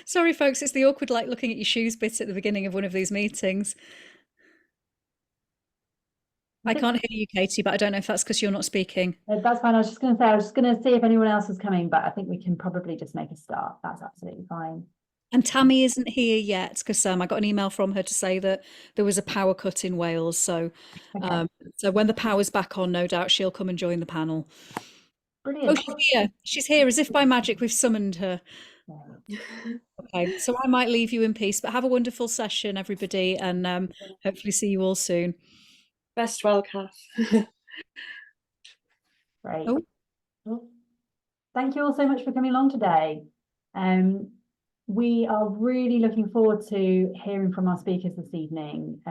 Sorry, folks, it's the awkward, like, looking at your shoes bit at the beginning of one of these meetings. I can't hear you, Katie, but I don't know if that's because you're not speaking. That's fine. I was just going to say, I was just going to see if anyone else was coming, but I think we can probably just make a start. That's absolutely fine. And Tammy isn't here yet because I got an email from her to say that there was a power cut in Wales. So, Okay, so when the power's back on, no doubt she'll come and join the panel. Oh, brilliant. she's here. She's here. As if by magic, we've summoned her. Okay, so I might leave you in peace, but have a wonderful session, everybody, and hopefully see you all soon. Best well, Kath. Great. Oh. Well, thank you all so much for coming along today. We are really looking forward to hearing from our speakers this evening.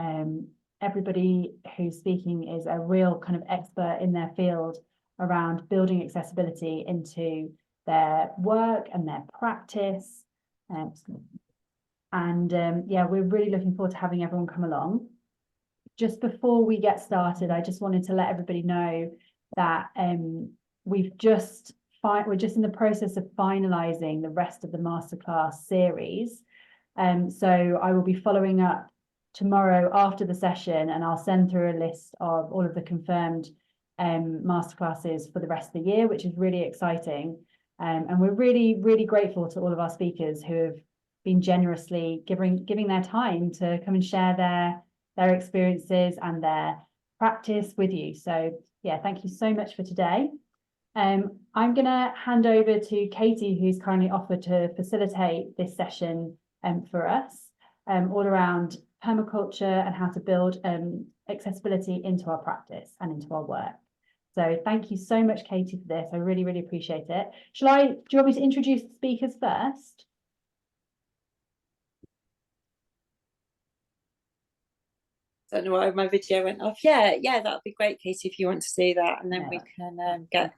Everybody who's speaking is a real kind of expert in their field around building accessibility into their work and their practice. Yeah, we're really looking forward to having everyone come along. Just before we get started, I just wanted to let everybody know that we're just in the process of finalising the rest of the masterclass series. So I will be following up tomorrow after the session, and I'll send through a list of all of the confirmed masterclasses for the rest of the year, which is really exciting. And we're really, really grateful to all of our speakers who have been generously giving their time to come and share their experiences and their practice with you. So yeah, thank you so much for today. I'm going to hand over to Katie, who's kindly offered to facilitate this session for us, all around permaculture and how to build accessibility into our practice and into our work. So thank you so much, Katie, for this. I really, really appreciate it. Do you want me to introduce the speakers first? Don't know why my video went off. Yeah, that'd be great, Katie, if you want to do that, and then we can get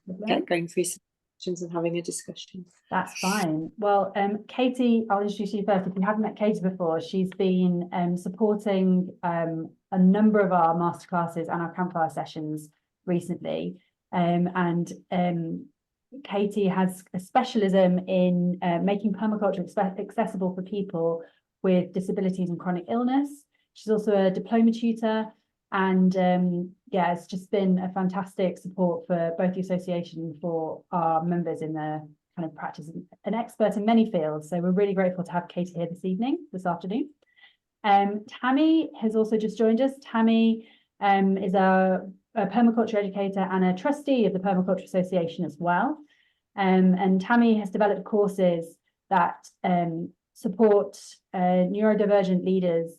going through some questions and having a discussion. That's fine. Well, Katie, I'll introduce you first. If you haven't met Katie before, she's been supporting a number of our masterclasses and our campfire sessions recently. Katie has a specialism in making permaculture accessible for people with disabilities and chronic illness. She's also a diploma tutor, and yeah, it's just been a fantastic support for both the association and for our members in the kind of practice, an expert in many fields. So we're really grateful to have Katie here this afternoon. Tammi has also just joined us. Tammi is a permaculture educator and a trustee of the Permaculture Association as well. And Tammi has developed courses that support neurodivergent leaders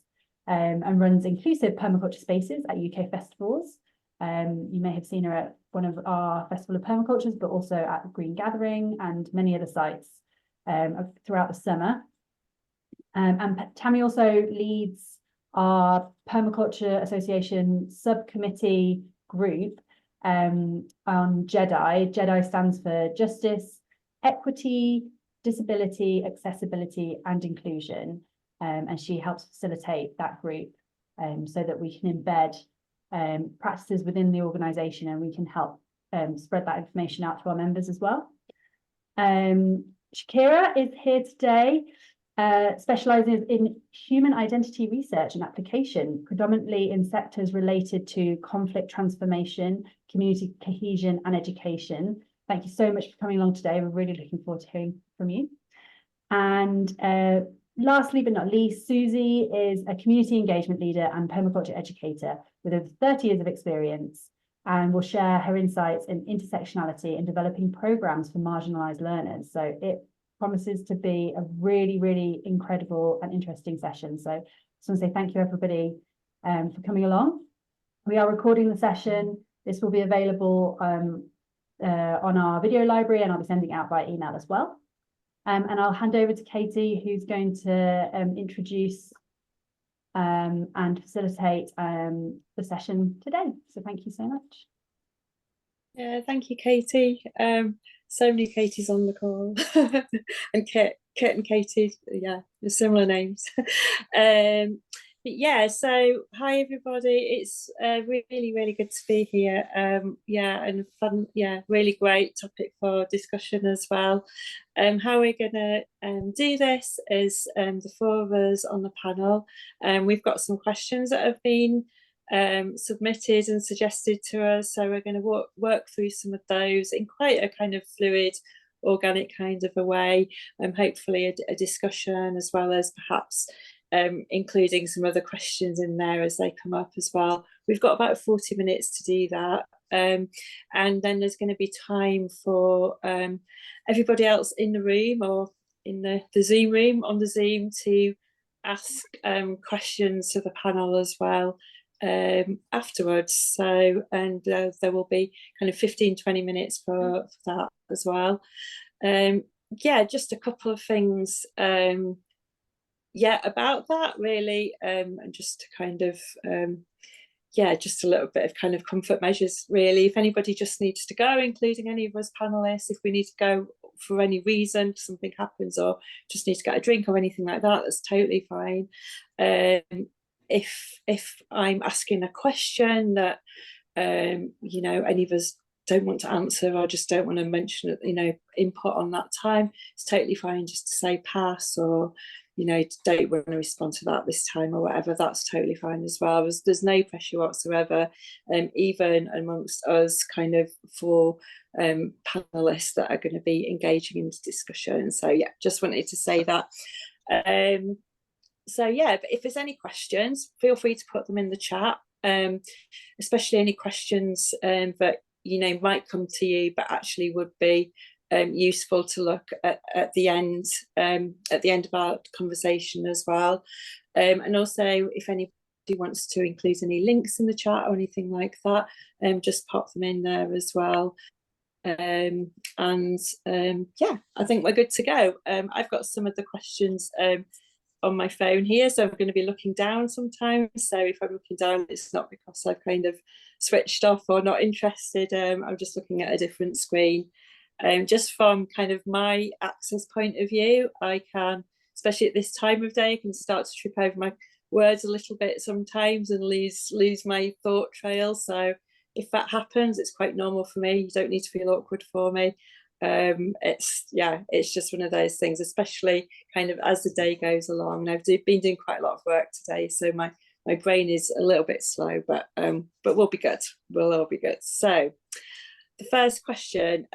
and runs inclusive permaculture spaces at UK festivals. You may have seen her at one of our Festival of Permacultures, but also at the Green Gathering and many other sites throughout the summer. And Tammi also leads our Permaculture Association subcommittee group on JEDI. JEDI stands for Justice, Equity, Disability, Accessibility and Inclusion. And she helps facilitate that group so that we can embed practices within the organisation, and we can help spread that information out to our members as well. Chikara is here today, specialises in human identity research and application, predominantly in sectors related to conflict transformation, community cohesion and education. Thank you so much for coming along today. We're really looking forward to hearing from you. And lastly, but not least, Suzie is a community engagement leader and permaculture educator with over 30 years of experience, and will share her insights in intersectionality and developing programs for marginalised learners. So it promises to be a really, really incredible and interesting session. So I just want to say thank you, everybody, for coming along. We are recording the session. This will be available on our video library, and I'll be sending it out by email as well. And I'll hand over to Katie, who's going to introduce and facilitate the session today. So thank you so much. Yeah, thank you, Katie. So many Katies on the call. And Kit and Katie, yeah, similar names. Yeah, so hi everybody. It's really, really good to be here. Yeah, and fun. Yeah, really great topic for discussion as well. How we're gonna do this is the four of us on the panel. We've got some questions that have been submitted and suggested to us, so we're going to work through some of those in quite a kind of fluid, organic kind of a way, and hopefully a discussion as well as perhaps including some other questions in there as they come up as well. We've got about 40 minutes to do that. And then there's going to be time for everybody else in the room or in the Zoom room on the Zoom to ask questions to the panel as well afterwards. So, and there will be kind of 15-20 minutes for that as well. Yeah, just a couple of things yeah, about that really, and just to kind of yeah, just a little bit of kind of comfort measures really. If anybody just needs to go, including any of us panelists, if we need to go for any reason, something happens or just need to get a drink or anything like that, that's totally fine. If I'm asking a question that you know, any of us don't want to answer or just don't want to mention, you know, input on that time, it's totally fine just to say pass or, you know, don't want to respond to that this time or whatever. That's totally fine as well. There's no pressure whatsoever, even amongst us kind of for panelists that are going to be engaging in the discussion. So yeah, just wanted to say that. So yeah, but if there's any questions, feel free to put them in the chat, especially any questions that, you know, might come to you but actually would be useful to look at the end of our conversation as well. And also if anybody wants to include any links in the chat or anything like that, just pop them in there as well. Yeah, I think we're good to go. I've got some of the questions on my phone here, so I'm going to be looking down sometimes. So if I'm looking down, it's not because I've kind of switched off or not interested. I'm just looking at a different screen. Just from kind of my access point of view, I can, especially at this time of day, I can start to trip over my words a little bit sometimes and lose my thought trail. So if that happens, it's quite normal for me. You don't need to feel awkward for me. It's just one of those things, especially kind of as the day goes along. And I've been doing quite a lot of work today, so my brain is a little bit slow, but we'll be good. We'll all be good. So the first question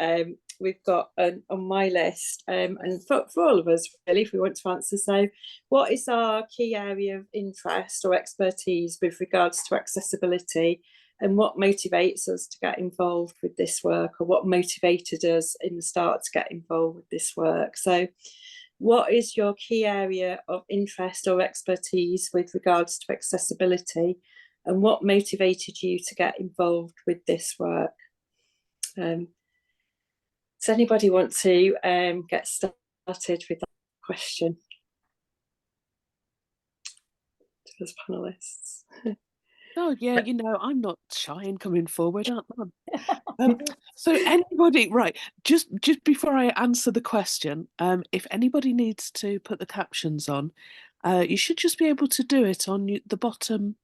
we've got on my list, and for all of us really, if we want to answer, so what is our key area of interest or expertise with regards to accessibility, and what motivates us to get involved with this work, or what motivated us in the start to get involved with this work? So what is your key area of interest or expertise with regards to accessibility, and what motivated you to get involved with this work? Does anybody want to get started with that question? To us panelists. Oh yeah, you know, I'm not shy in coming forward, aren't I? So anybody, right, just before I answer the question, if anybody needs to put the captions on, you should just be able to do it on the bottom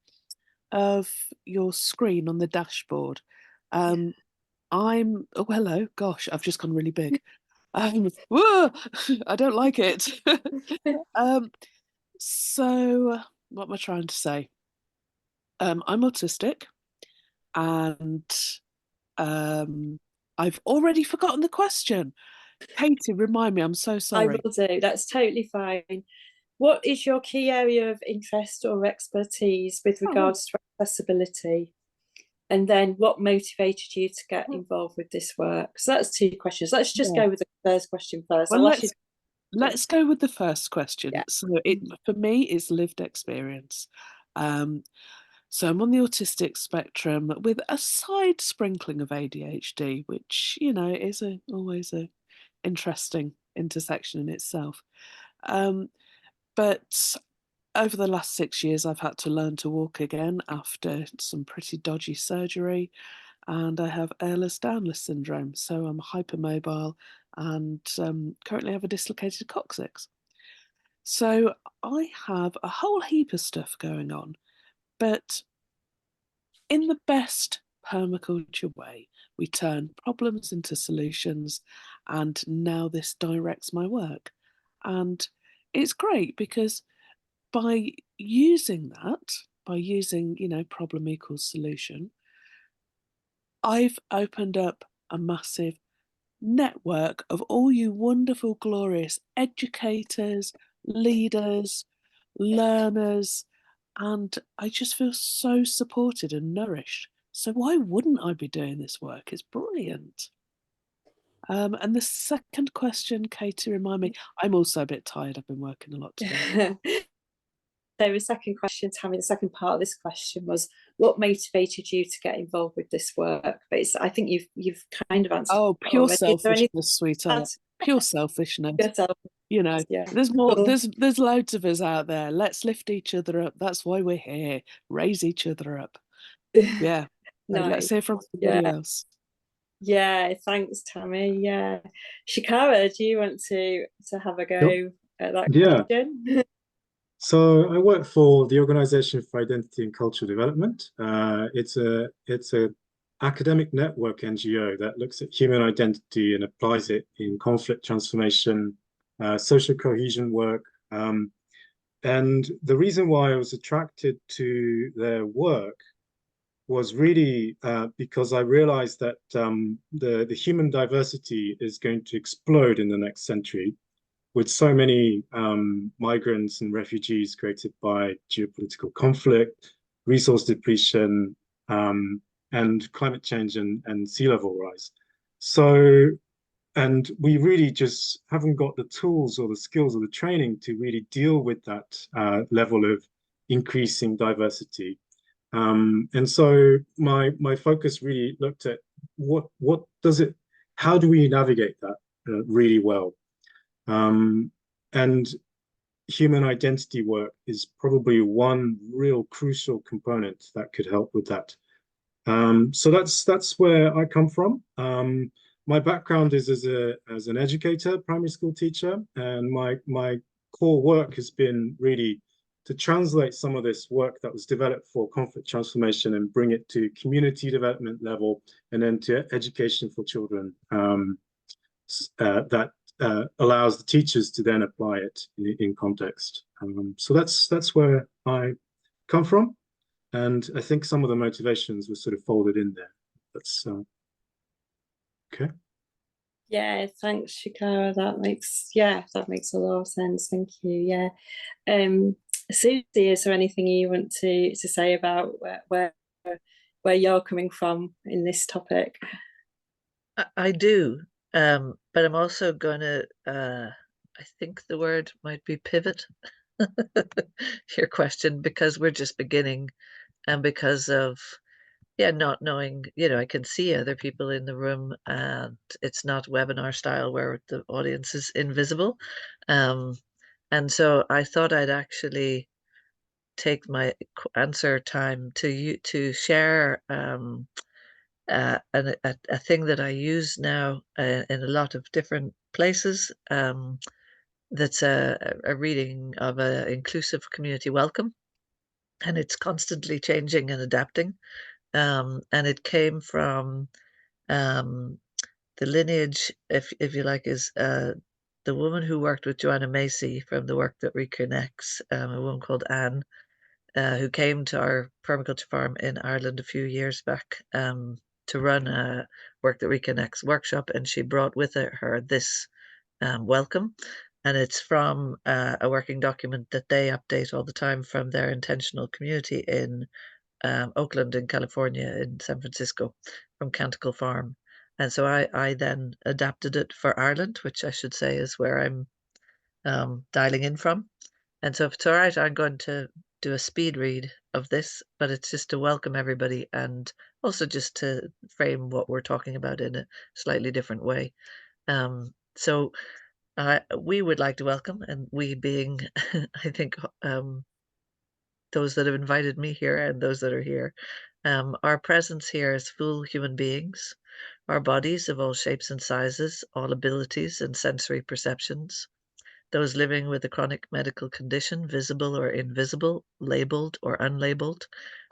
of your screen on the dashboard. Oh hello, gosh, I've just gone really big. Whoa, I don't like it. So what am I trying to say? I'm autistic, and I've already forgotten the question. Katie, remind me, I'm so sorry. I will do, that's totally fine. What is your key area of interest or expertise with regards to accessibility? And then what motivated you to get involved with this work? So that's two questions. Let's just go with the first question first. Well, let's go with the first question. Yeah. So for me, it's lived experience. So I'm on the autistic spectrum with a side sprinkling of ADHD, which, you know, is always a interesting intersection in itself. But over the last 6 years, I've had to learn to walk again after some pretty dodgy surgery, and I have Ehlers-Danlos syndrome, so I'm hypermobile and currently have a dislocated coccyx. So I have a whole heap of stuff going on, but in the best permaculture way, we turn problems into solutions, and now this directs my work. And it's great because by using that, by using, problem equals solution, I've opened up a massive network of all you wonderful, glorious educators, leaders, learners, and I just feel so supported and nourished. So why wouldn't I be doing this work? It's brilliant. And the second question, Katie, remind me, I'm also a bit tired. I've been working a lot today. So the second question, Tammi, the second part of this question was, what motivated you to get involved with this work? But I think you've kind of answered. Oh, pure already. selfishness, sweetheart. Pure selfishness. Yourself? Yeah. There's more. There's loads of us out there. Let's lift each other up. That's why we're here. Raise each other up. Yeah. Nice. Let's hear from somebody else. Yeah, thanks, Tammi. Yeah, Chikara, do you want to have a go at that question? So I work for the Organization for Identity and Cultural Development. It's a academic network NGO that looks at human identity and applies it in conflict transformation, social cohesion work. And the reason why I was attracted to their work was really because I realized that the human diversity is going to explode in the next century, with so many migrants and refugees created by geopolitical conflict, resource depletion, and climate change and sea level rise. So, and we really just haven't got the tools or the skills or the training to really deal with that level of increasing diversity. And so my focus really looked at what does it, how do we navigate that really well? And human identity work is probably one real crucial component that could help with that. So that's where I come from. My background is as an educator, primary school teacher, and my core work has been really to translate some of this work that was developed for conflict transformation and bring it to community development level and then to education for children that allows the teachers to then apply it in context. So that's where I come from. And I think some of the motivations were sort of folded in there. That's okay. Yeah, thanks, Chikara. That makes a lot of sense. Thank you. Yeah. Suzie, is there anything you want to say about where you're coming from in this topic? I do, but I'm also going to, I think the word might be pivot your question, because we're just beginning, and because of, not knowing, I can see other people in the room, and it's not webinar style where the audience is invisible. And so I thought I'd actually take my answer time to share a thing that I use now in a lot of different places. That's a reading of an inclusive community welcome, and it's constantly changing and adapting. And it came from the lineage, if you like, is the woman who worked with Joanna Macy from the Work That Reconnects, a woman called Anne, who came to our permaculture farm in Ireland a few years back to run a Work That Reconnects workshop, and she brought with her this welcome, and it's from a working document that they update all the time from their intentional community in Oakland in California, in San Francisco, from Canticle Farm. And so I then adapted it for Ireland, which I should say is where I'm dialing in from. And so if it's all right, I'm going to do a speed read of this, but it's just to welcome everybody and also just to frame what we're talking about in a slightly different way. So we would like to welcome, and we being, I think, those that have invited me here and those that are here, our presence here is full human beings, our bodies of all shapes and sizes, all abilities and sensory perceptions, those living with a chronic medical condition, visible or invisible, labeled or unlabeled,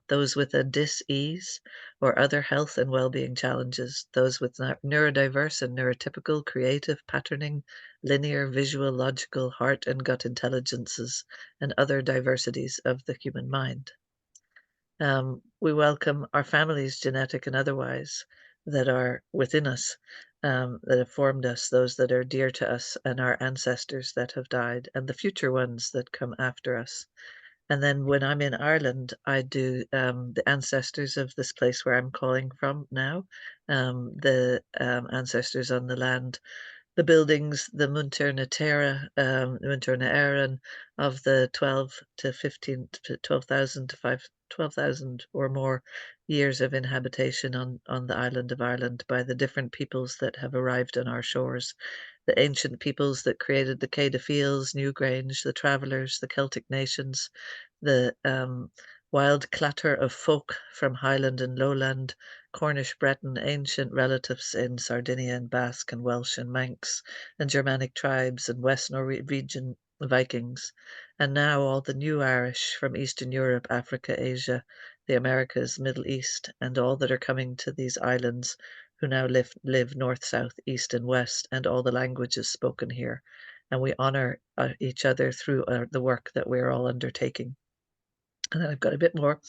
those with a dis-ease or other health and well-being challenges, those with neurodiverse and neurotypical, creative, patterning, linear, visual, logical, heart and gut intelligences, and other diversities of the human mind. We welcome our families, genetic and otherwise, that are within us, that have formed us, those that are dear to us, and our ancestors that have died, and the future ones that come after us. And then when I'm in Ireland, I do the ancestors of this place where I'm calling from now, the ancestors on the land, the buildings, the Munter na Terra, Munter na Éireann of the 12 to 15 to 12,000 to 12,000 or more years of inhabitation on the island of Ireland by the different peoples that have arrived on our shores. The ancient peoples that created the Cé de Fields, Newgrange, the travellers, the Celtic nations, the wild clatter of folk from Highland and Lowland, Cornish, Breton, ancient relatives in Sardinia and Basque and Welsh and Manx, and Germanic tribes and West Norwegian Vikings, and now all the new Irish from Eastern Europe, Africa, Asia, the Americas, Middle East, and all that are coming to these islands who now live north, south, east, and west, and all the languages spoken here. And we honor each other through the work that we're all undertaking. And then I've got a bit more.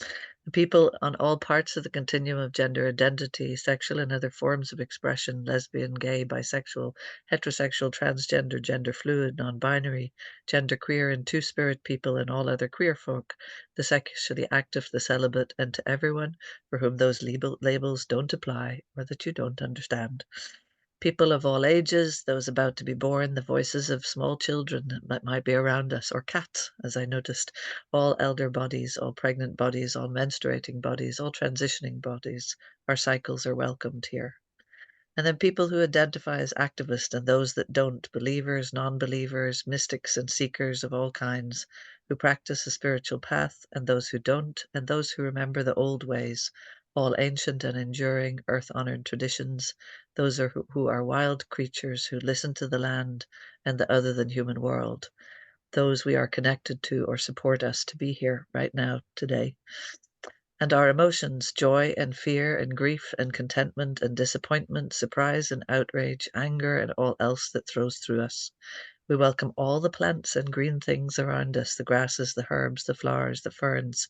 The people on all parts of the continuum of gender identity, sexual and other forms of expression, lesbian, gay, bisexual, heterosexual, transgender, gender fluid, non-binary, genderqueer, and two-spirit people, and all other queer folk, the sexually active, the celibate, and to everyone for whom those labels don't apply or that you don't understand. People of all ages, those about to be born, the voices of small children that might be around us, or cats, as I noticed, all elder bodies, all pregnant bodies, all menstruating bodies, all transitioning bodies, our cycles are welcomed here. And then people who identify as activists and those that don't, believers, non-believers, mystics and seekers of all kinds, who practice a spiritual path, and those who don't, and those who remember the old ways, all ancient and enduring earth-honored traditions, those who are wild creatures who listen to the land and the other than human world, those we are connected to or support us to be here right now, today. And our emotions, joy and fear and grief and contentment and disappointment, surprise and outrage, anger and all else that throws through us. We welcome all the plants and green things around us, the grasses, the herbs, the flowers, the ferns,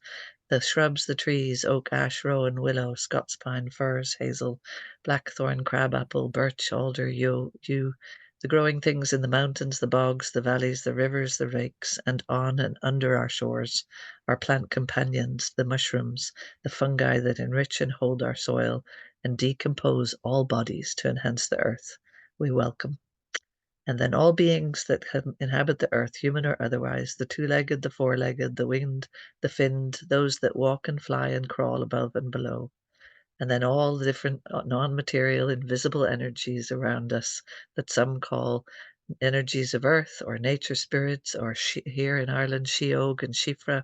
the shrubs, the trees, oak, ash, rowan, willow, Scots pine, firs, hazel, blackthorn, crabapple, birch, alder, yew, the growing things in the mountains, the bogs, the valleys, the rivers, the lakes, and on and under our shores, our plant companions, the mushrooms, the fungi that enrich and hold our soil and decompose all bodies to enhance the earth, we welcome. And then all beings that inhabit the earth, human or otherwise, the two-legged, the four-legged, the winged, the finned, those that walk and fly and crawl above and below. And then all the different non-material, invisible energies around us that some call energies of earth or nature spirits, or here in Ireland, Sheog and Shifra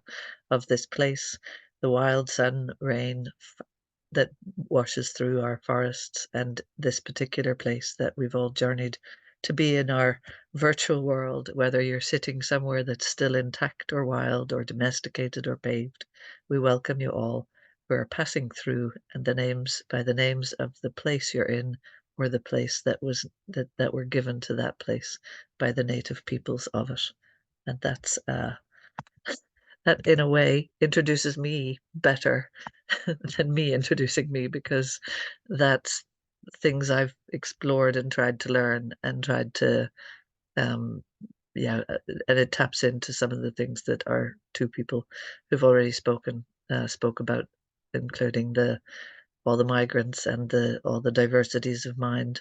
of this place, the wild sun, rain that washes through our forests, and this particular place that we've all journeyed to be in our virtual world, whether you're sitting somewhere that's still intact or wild or domesticated or paved. We welcome you all who are passing through, and by the names of the place you're in, or the place that were given to that place by the native peoples of it. And that's that in a way introduces me better than me introducing me, because that's things I've explored and tried to learn and tried to and it taps into some of the things that our two people who've already spoke about, including all the migrants and all the diversities of mind.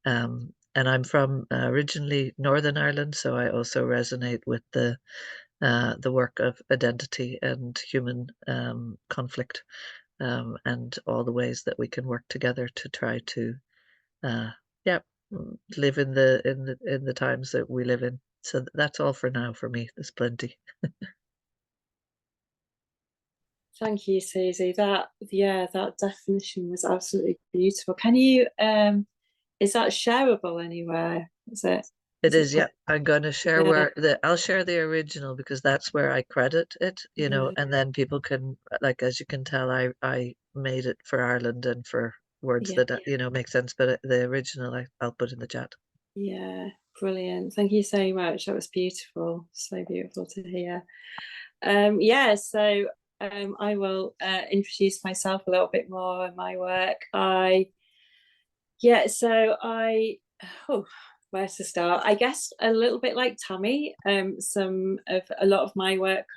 And I'm from originally Northern Ireland, so I also resonate with the work of identity and human conflict, and all the ways that we can work together to try to live in the times that we live in. So that's all for now for me. There's plenty. Thank you, Suzie. That definition was absolutely beautiful. Can you is that shareable anywhere? Is it? It is, yeah. I'm going to share Yeah. I'll share the original because that's where I credit it, you know, Yeah. and then people can, like, as you can tell, I made it for Ireland and for words Yeah. that, you know, make sense, but the original I'll put in the chat. Yeah, brilliant. Thank you so much. That was beautiful. So beautiful to hear. Yeah, so I will introduce myself a little bit more and my work. Where to start? I guess a little bit like Tammi. A lot of my work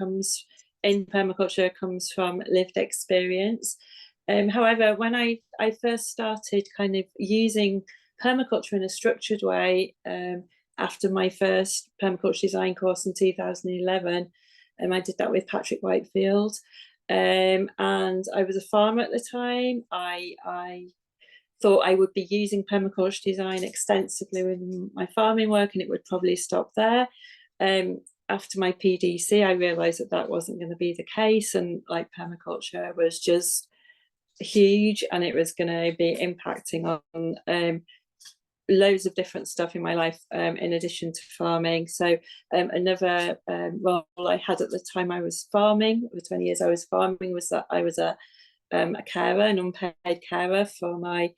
in permaculture comes from lived experience. However, when I first started kind of using permaculture in a structured way, after my first permaculture design course in 2011, I did that with Patrick Whitefield. And I was a farmer at the time. I thought I would be using permaculture design extensively within my farming work, and it would probably stop there. After my PDC, I realised that wasn't going to be the case, and like permaculture was just huge, and it was going to be impacting on loads of different stuff in my life, in addition to farming. So another role I had at the time I was farming, for 20 years I was farming, was that I was a carer, an unpaid carer for my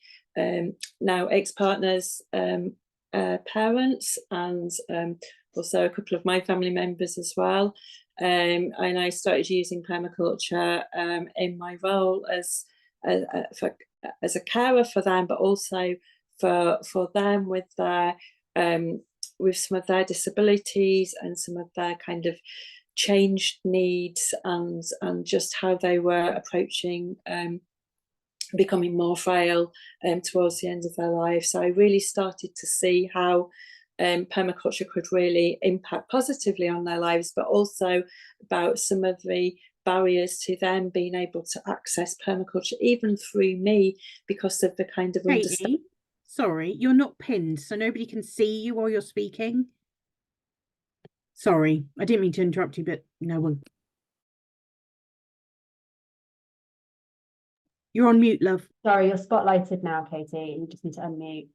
now ex-partner's parents, and also a couple of my family members as well. And I started using permaculture in my role as a carer for them, but also for them with their with some of their disabilities and some of their kind of changed needs, and just how they were approaching becoming more frail towards the end of their life. So I really started to see how permaculture could really impact positively on their lives, but also about some of the barriers to them being able to access permaculture, even through me, because of the kind of understanding. Sorry, you're not pinned, so nobody can see you while you're speaking. Sorry, I didn't mean to interrupt you, but no one. You're on mute, love. Sorry, you're spotlighted now, Katie. You just need to unmute.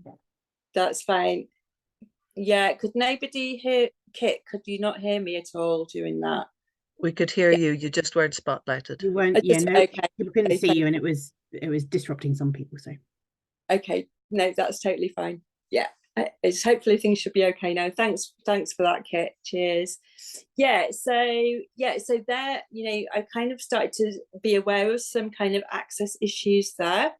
Yeah. That's fine. Yeah, could nobody hear Kit? Could you not hear me at all during that? We could hear you. You just weren't spotlighted. You weren't. Yeah, no. Okay. People couldn't see you, and it was disrupting some people. So. Okay, no, that's totally fine. Yeah, it's hopefully things should be okay now. Thanks for that, Kit. Cheers. Yeah, so there, you know, I kind of started to be aware of some kind of access issues there,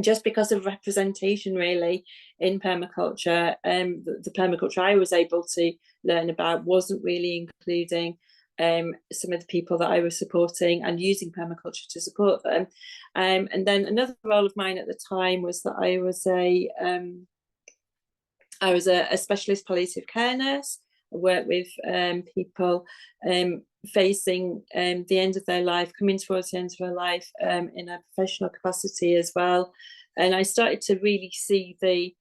just because of representation really in permaculture. The permaculture I was able to learn about wasn't really including some of the people that I was supporting and using permaculture to support them. And then another role of mine at the time was that I was a specialist palliative care nurse. I worked with people facing the end of their life, coming towards the end of their life, in a professional capacity as well. And I started to really see the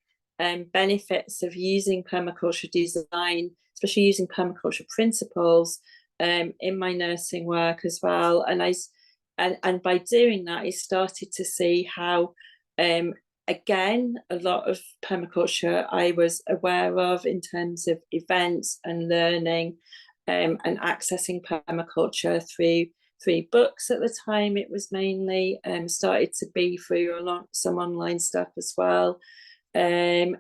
benefits of using permaculture design, especially using permaculture principles, in my nursing work as well. And by doing that, I started to see how, again, a lot of permaculture I was aware of in terms of events and learning, and accessing permaculture through books at the time. It was mainly started to be through some online stuff as well, and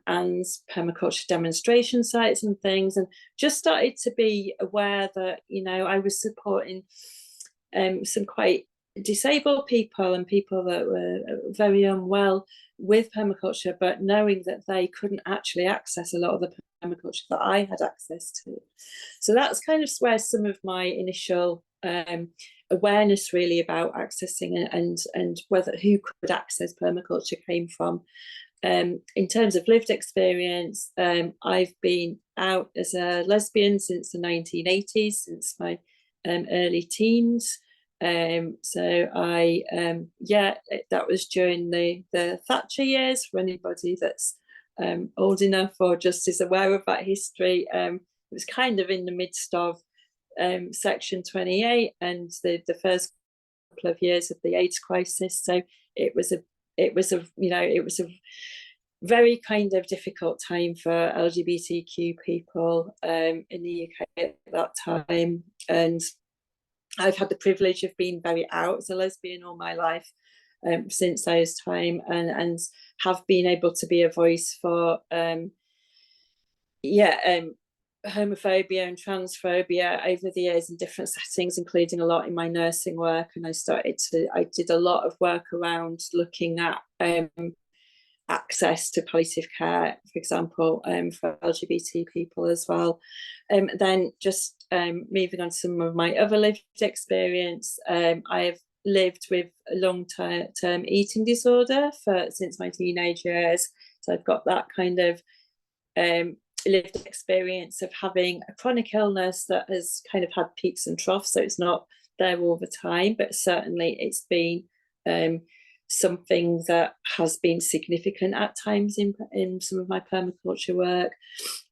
permaculture demonstration sites and things, and just started to be aware that, you know, I was supporting some quite disabled people and people that were very unwell with permaculture, but knowing that they couldn't actually access a lot of the permaculture that I had access to. So that's kind of where some of my initial awareness really about accessing and whether who could access permaculture came from. In terms of lived experience, I've been out as a lesbian since the 1980s, since my early teens. So I, that was during the Thatcher years. For anybody that's old enough or just is aware of that history, it was kind of in the midst of Section 28 and the first couple of years of the AIDS crisis. So it was a very kind of difficult time for LGBTQ people in the UK at that time. And I've had the privilege of being very out as a lesbian all my life since those time, and have been able to be a voice for homophobia and transphobia over the years in different settings, including a lot in my nursing work. And I did a lot of work around looking at access to palliative care, for example, for LGBT people as well. Then just moving on to some of my other lived experience, I've lived with a long-term eating disorder since my teenage years. So I've got that kind of lived experience of having a chronic illness that has kind of had peaks and troughs. So it's not there all the time, but certainly it's been something that has been significant at times in some of my permaculture work.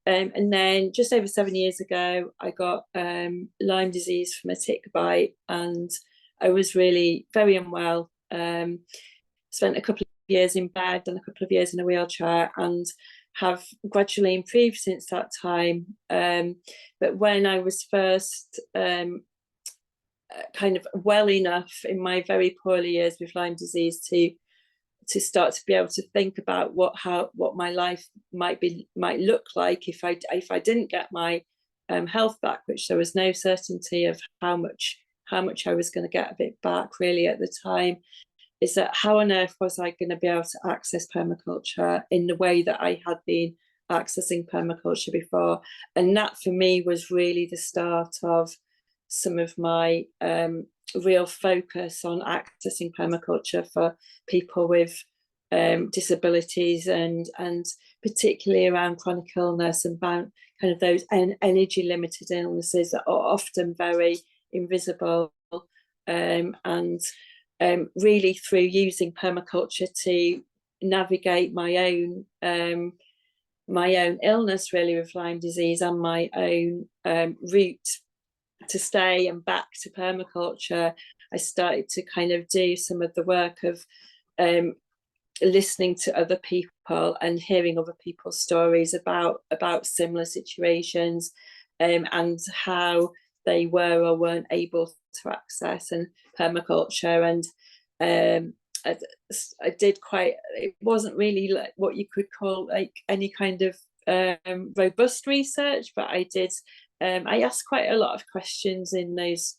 And then just over 7 years ago, I got Lyme disease from a tick bite, and I was really very unwell. Spent a couple of years in bed and a couple of years in a wheelchair, and have gradually improved since that time. But when I was first kind of well enough in my very poorly years with Lyme disease to start to be able to think about what my life might look like if I didn't get my health back, which there was no certainty of how much I was going to get of it back really at the time, is that how on earth was I going to be able to access permaculture in the way that I had been accessing permaculture before? And that for me was really the start of some of my real focus on accessing permaculture for people with disabilities, and particularly around chronic illness and kind of those energy limited illnesses that are often very invisible, and really through using permaculture to navigate my own illness really with Lyme disease, and my own route to stay and back to permaculture. I started to kind of do some of the work of listening to other people and hearing other people's stories about similar situations, and how they were or weren't able to access and permaculture. And I did it wasn't really like what you could call like any kind of robust research, but I did I asked quite a lot of questions in those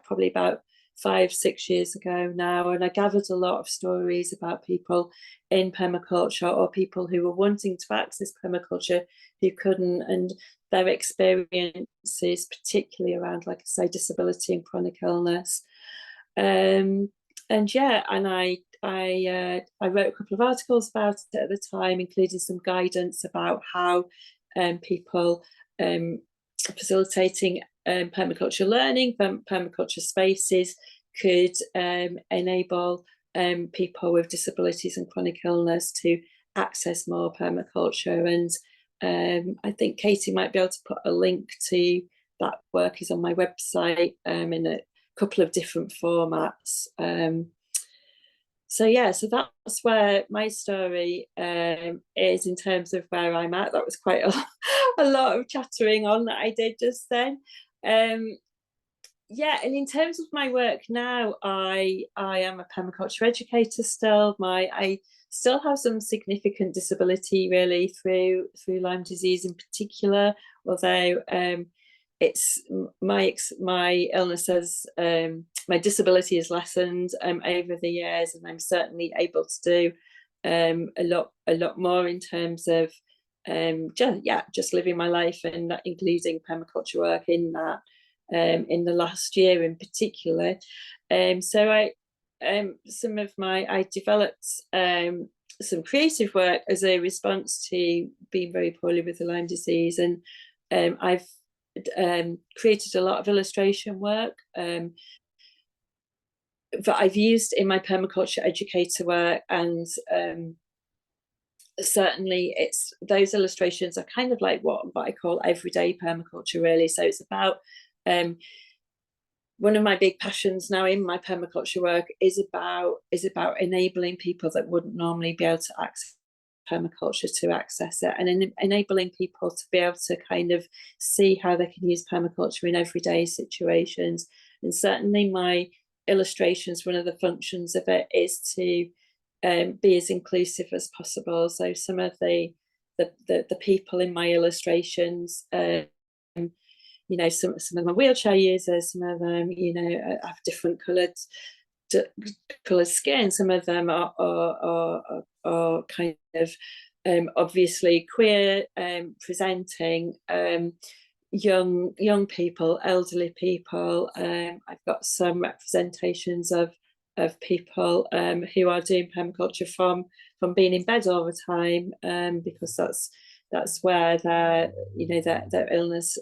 probably about 5-6 years ago now, and I gathered a lot of stories about people in permaculture or people who were wanting to access permaculture who couldn't, and their experiences, particularly around, like I say, disability and chronic illness. And I wrote a couple of articles about it at the time, including some guidance about how people facilitating permaculture learning, permaculture spaces could enable people with disabilities and chronic illness to access more permaculture. And I think Katie might be able to put a link to that work. Is on my website in a couple of different formats. So that's where my story is in terms of where I'm at. That was quite a lot of chattering on that I did just then. And in terms of my work now, I am a permaculture educator still. I still have some significant disability really through Lyme disease in particular, although it's my illness has my disability has lessened over the years, and I'm certainly able to do a lot more in terms of just living my life, and including permaculture work in that in the last year in particular. I developed some creative work as a response to being very poorly with the Lyme disease, and I've created a lot of illustration work that I've used in my permaculture educator work, and certainly it's those illustrations are kind of like what I call everyday permaculture really. So it's about one of my big passions now in my permaculture work is about enabling people that wouldn't normally be able to access permaculture to access it, and enabling people to be able to kind of see how they can use permaculture in everyday situations. And certainly my illustrations, one of the functions of it is to be as inclusive as possible. So some of the people in my illustrations, you know, some of them are wheelchair users, some of them, you know, have different coloured skin, some of them are kind of obviously queer presenting, young people, elderly people. I've got some representations of people who are doing permaculture from being in bed all the time, because that's where their, you know, their illness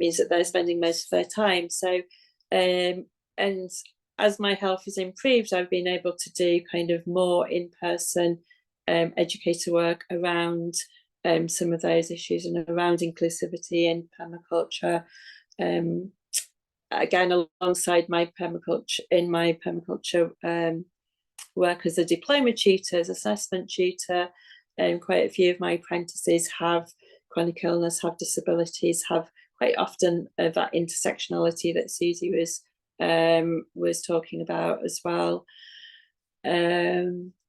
means that they're spending most of their time. So and as my health has improved, I've been able to do kind of more in-person educator work around some of those issues and around inclusivity in permaculture. Again, alongside my permaculture work as a diploma tutor, as assessment tutor, quite a few of my apprentices have chronic illness, have disabilities, have quite often that intersectionality that Suzie was talking about as well.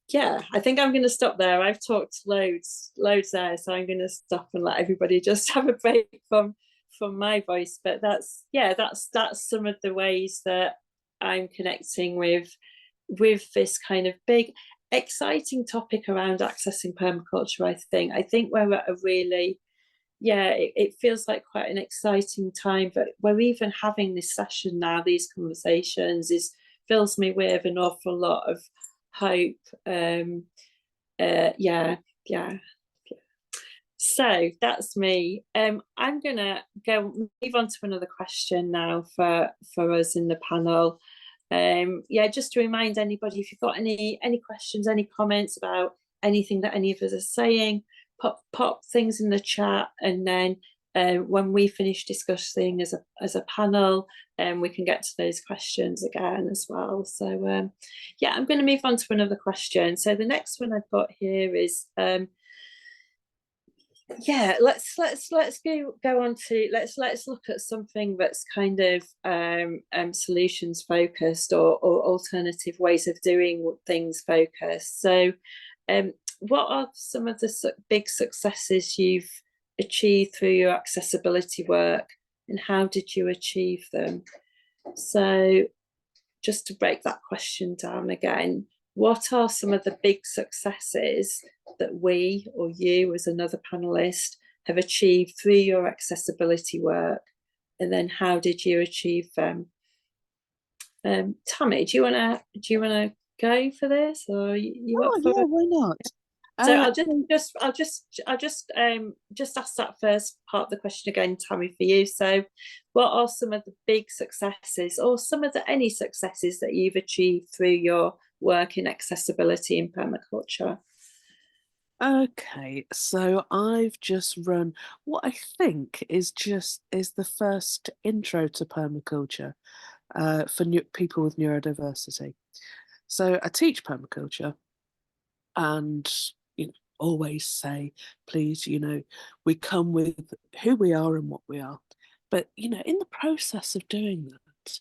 Yeah, I think I'm going to stop there. I've talked loads there, so I'm going to stop and let everybody just have a break from my voice. But that's some of the ways that I'm connecting with this kind of big, exciting topic around accessing permaculture. I think we're at a really, it feels like quite an exciting time, but we're even having this session now, these conversations, fills me with an awful lot of hope. So that's me. I'm gonna move on to another question now for us in the panel. Just to remind anybody, if you've got any questions, any comments about anything that any of us are saying, pop things in the chat, and then when we finish discussing as a panel, we can get to those questions again as well. So I'm going to move on to another question. So the next one I've got here is let's go on to let's look at something that's kind of solutions focused or alternative ways of doing things focused. So what are some of the big successes you've achieved through your accessibility work, and how did you achieve them? So just to break that question down again, what are some of the big successes that we, or you as another panelist, have achieved through your accessibility work, and then how did you achieve them? Tammi, do you want to go for this, or you up for it? Why not? So I'll just ask that first part of the question again, Tammi, for you. So what are some of the big successes, or some of any successes that you've achieved through your work in accessibility in permaculture? Okay, so I've just run what I think is the first intro to permaculture for people with neurodiversity. So I teach permaculture, and always say, please, we come with who we are and what we are. But in the process of doing that,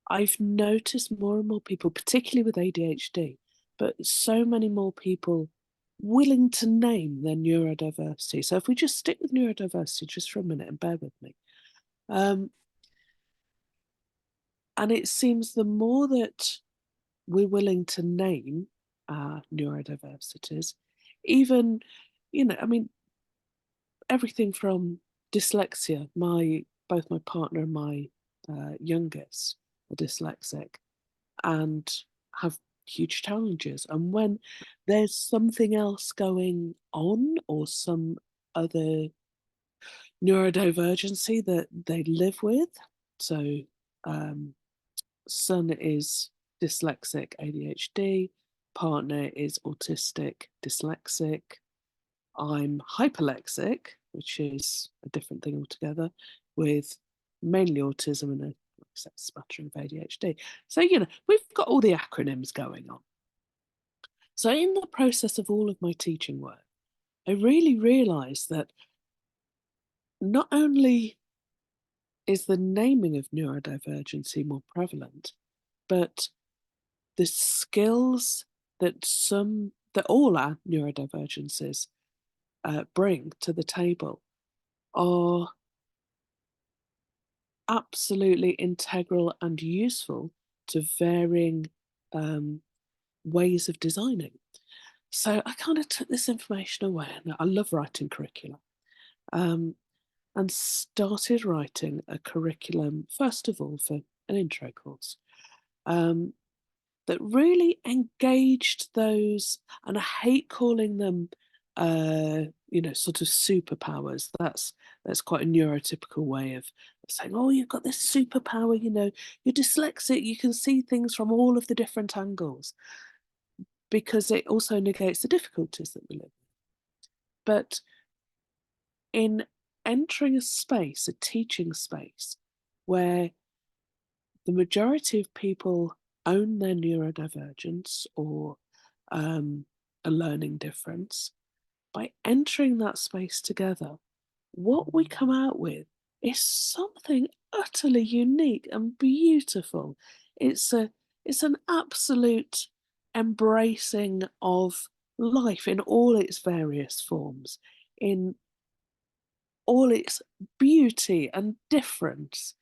I've noticed more and more people, particularly with ADHD, but so many more people willing to name their neurodiversity. So if we just stick with neurodiversity just for a minute and bear with me. And it seems the more that we're willing to name our neurodiversities, even, everything from dyslexia. Both my partner and my youngest are dyslexic and have huge challenges. And when there's something else going on, or some other neurodivergency that they live with, so son is dyslexic, ADHD, partner is autistic, dyslexic, I'm hyperlexic, which is a different thing altogether, with mainly autism and a smattering of ADHD. So, we've got all the acronyms going on. So in the process of all of my teaching work, I really realised that not only is the naming of neurodivergency more prevalent, but the skills that all our neurodivergences bring to the table are absolutely integral and useful to varying ways of designing. So I kind of took this information away, and I love writing curricula, and started writing a curriculum, first of all, for an intro course, that really engaged those, and I hate calling them, sort of superpowers. That's quite a neurotypical way of saying, oh, you've got this superpower, you're dyslexic, you can see things from all of the different angles, because it also negates the difficulties that we live with. But in entering a space, a teaching space, where the majority of people own their neurodivergence or a learning difference, by entering that space together, what we come out with is something utterly unique and beautiful. It's an absolute embracing of life in all its various forms, in all its beauty and difference.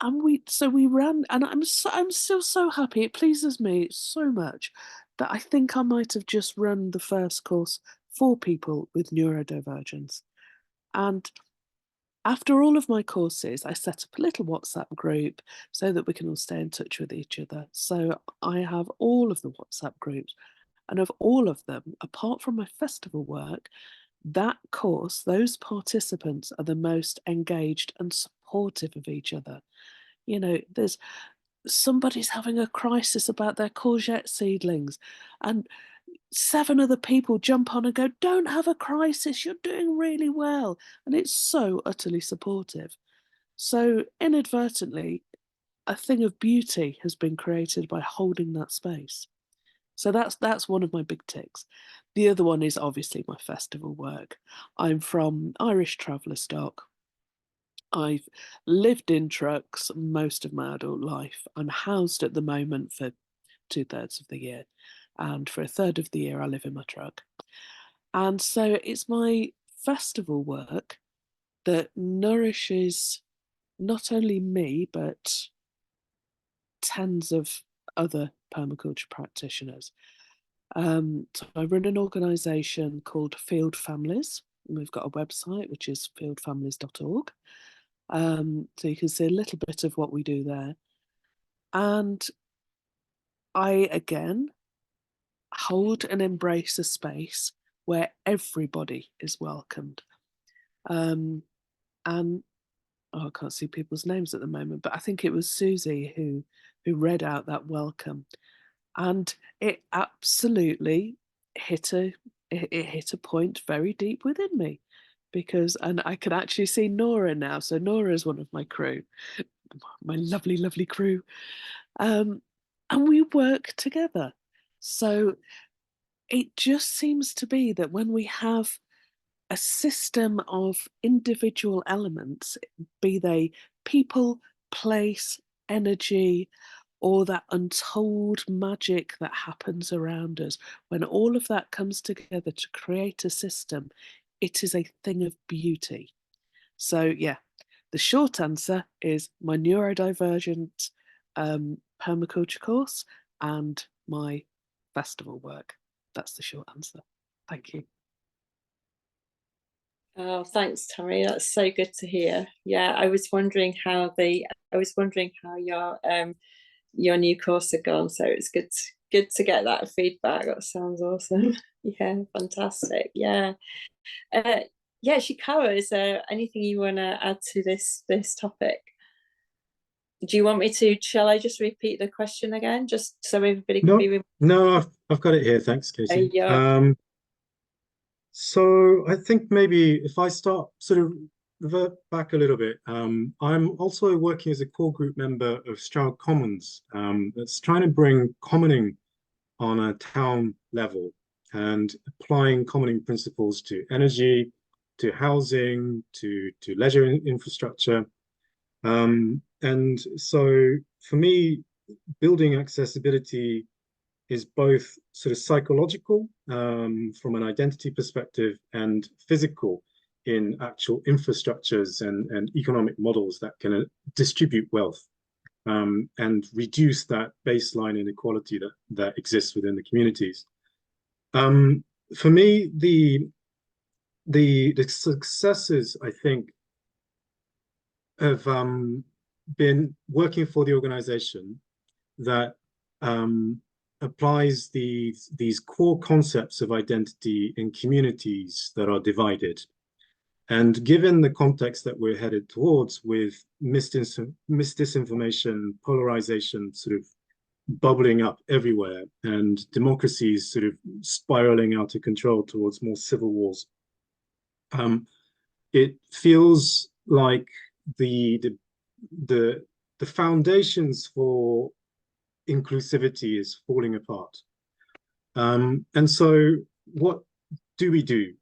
And we ran, and I'm still so happy. It pleases me so much that I think I might have just run the first course for people with neurodivergence. And after all of my courses, I set up a little WhatsApp group so that we can all stay in touch with each other. So I have all of the WhatsApp groups, and of all of them, apart from my festival work, that course, those participants are the most engaged and supportive of each other. There's somebody's having a crisis about their courgette seedlings, and 7 other people jump on and go, don't have a crisis, you're doing really well. And it's so utterly supportive. So inadvertently, a thing of beauty has been created by holding that space. So that's one of my big ticks. The other one is obviously my festival work. I'm from Irish traveller stock. I've lived in trucks most of my adult life. I'm housed at the moment for 2/3 of the year. And for 1/3 of the year, I live in my truck. And so it's my festival work that nourishes not only me, but tens of other permaculture practitioners. So I run an organisation called Field Families. And we've got a website, which is fieldfamilies.org. So you can see a little bit of what we do there. And I, again, hold and embrace a space where everybody is welcomed. And I can't see people's names at the moment, but I think it was Suzie who read out that welcome. And it absolutely hit a point very deep within me, and I can actually see Nora now. So Nora is one of my crew, my lovely, lovely crew. And we work together. So it just seems to be that when we have a system of individual elements, be they people, place, energy, or that untold magic that happens around us, when all of that comes together to create a system, it is a thing of beauty. So yeah, the short answer is my neurodivergent permaculture course and my festival work. That's the short answer. Thank you. Oh, thanks, Tammi. That's so good to hear. Yeah, I was wondering how your new course had gone. So it's good to get that feedback. That sounds awesome. Yeah, fantastic. Yeah. Chikara, is there anything you want to add to this topic? Do you want me to? Shall I just repeat the question again, just so everybody can be? No, I've got it here. Thanks, Katie. So I think maybe if I start sort of revert back a little bit, I'm also working as a core group member of Stroud Commons, that's trying to bring commoning on a town level and applying common principles to energy, to housing, to leisure infrastructure. And so for me, building accessibility is both sort of psychological from an identity perspective and physical in actual infrastructures and economic models that can distribute wealth and reduce that baseline inequality that exists within the communities. For me, the successes, I think, have been working for the organization that applies these core concepts of identity in communities that are divided. And given the context that we're headed towards with misdisinformation, polarization sort of bubbling up everywhere, and democracies sort of spiraling out of control towards more civil wars, it feels like the foundations for inclusivity is falling apart. And so what do we do?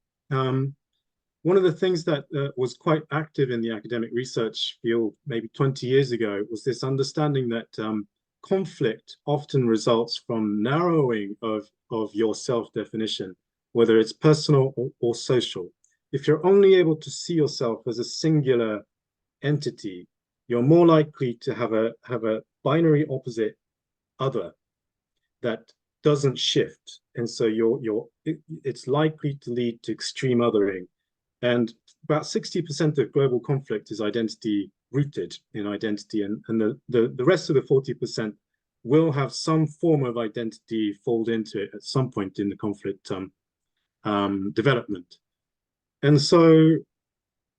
One of the things that was quite active in the academic research field maybe 20 years ago was this understanding that conflict often results from narrowing of your self-definition, whether it's personal or social. If you're only able to see yourself as a singular entity, you're more likely to have a binary opposite other that doesn't shift, and so it's likely to lead to extreme othering. And about 60% of global conflict is identity rooted in identity, and the rest of the 40% will have some form of identity fold into it at some point in the conflict development. And so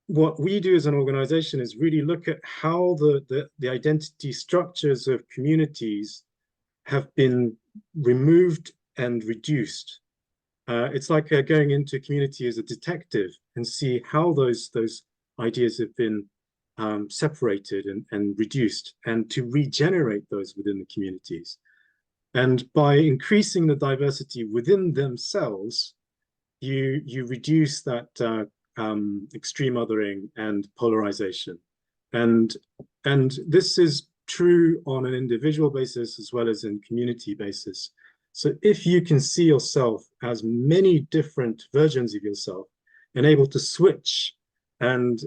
what we do as an organization is really look at how the identity structures of communities have been removed and reduced. It's like going into a community as a detective and see how those ideas have been separated and reduced, and to regenerate those within the communities. And by increasing the diversity within themselves, you reduce that extreme othering and polarization. And this is true on an individual basis as well as in community basis. So if you can see yourself as many different versions of yourself and able to switch and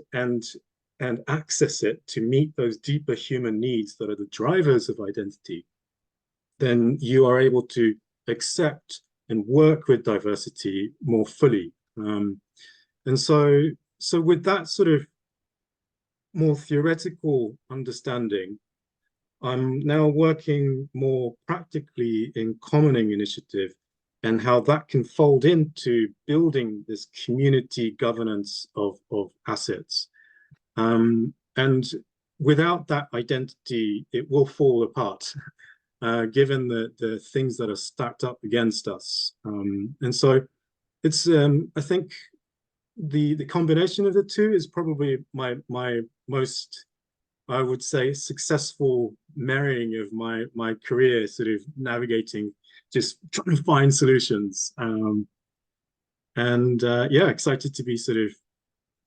access it to meet those deeper human needs that are the drivers of identity, then you are able to accept and work with diversity more fully. And so with that sort of more theoretical understanding, I'm now working more practically in Commoning initiative and how that can fold into building this community governance of assets. And without that identity, it will fall apart, given the things that are stacked up against us. And so it's, I think the combination of the two is probably my most, I would say, successful marrying of my career, sort of navigating, just trying to find solutions. Yeah, excited to be sort of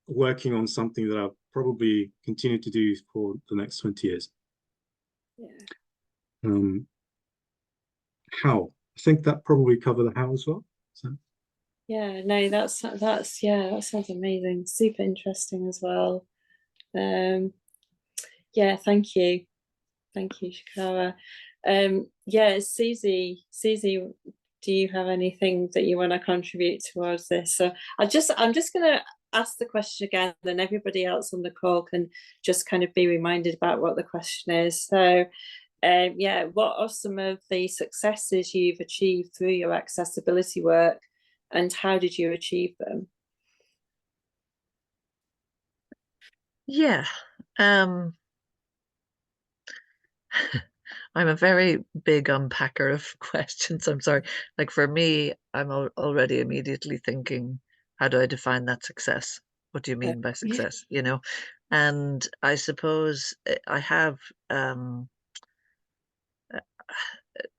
working on something that I'll probably continue to do for the next 20 years. Yeah. How? I think that probably cover the how as well. So. Yeah, no, that's yeah, that sounds amazing. Super interesting as well. Yeah, thank you, Chikara. Yeah, Suzie, do you have anything that you want to contribute towards this? So I'm just going to ask the question again, and everybody else on the call can just kind of be reminded about what the question is. So yeah, what are some of the successes you've achieved through your accessibility work, and how did you achieve them? Yeah, I'm a very big unpacker of questions. I'm sorry. Like for me, I'm already immediately thinking, how do I define that success? What do you mean by success? You know, and I suppose I have.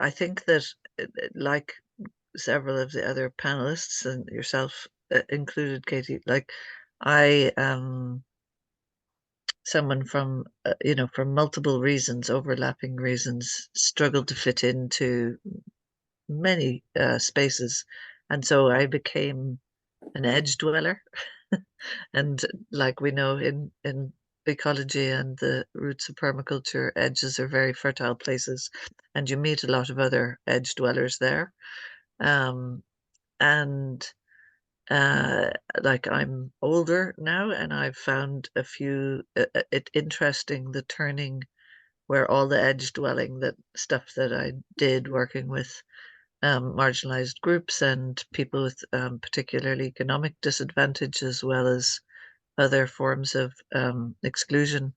I think that, like several of the other panelists and yourself included, Katie, like I am someone from, for multiple reasons, overlapping reasons, struggled to fit into many spaces. And so I became an edge dweller. And like we know in ecology and the roots of permaculture, edges are very fertile places, and you meet a lot of other edge dwellers there. And like I'm older now, and I've found a few it interesting, the turning where all the edge dwelling, that stuff that I did working with marginalized groups and people with particularly economic disadvantage, as well as other forms of exclusion,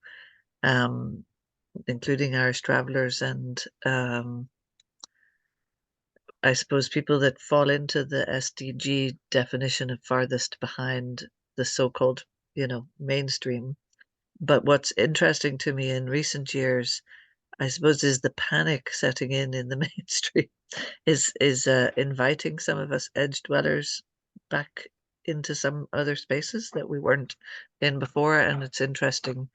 including Irish travelers and I suppose people that fall into the SDG definition of farthest behind the so-called, mainstream. But what's interesting to me in recent years, I suppose, is the panic setting in the mainstream, is inviting some of us edge dwellers back into some other spaces that we weren't in before. And it's interesting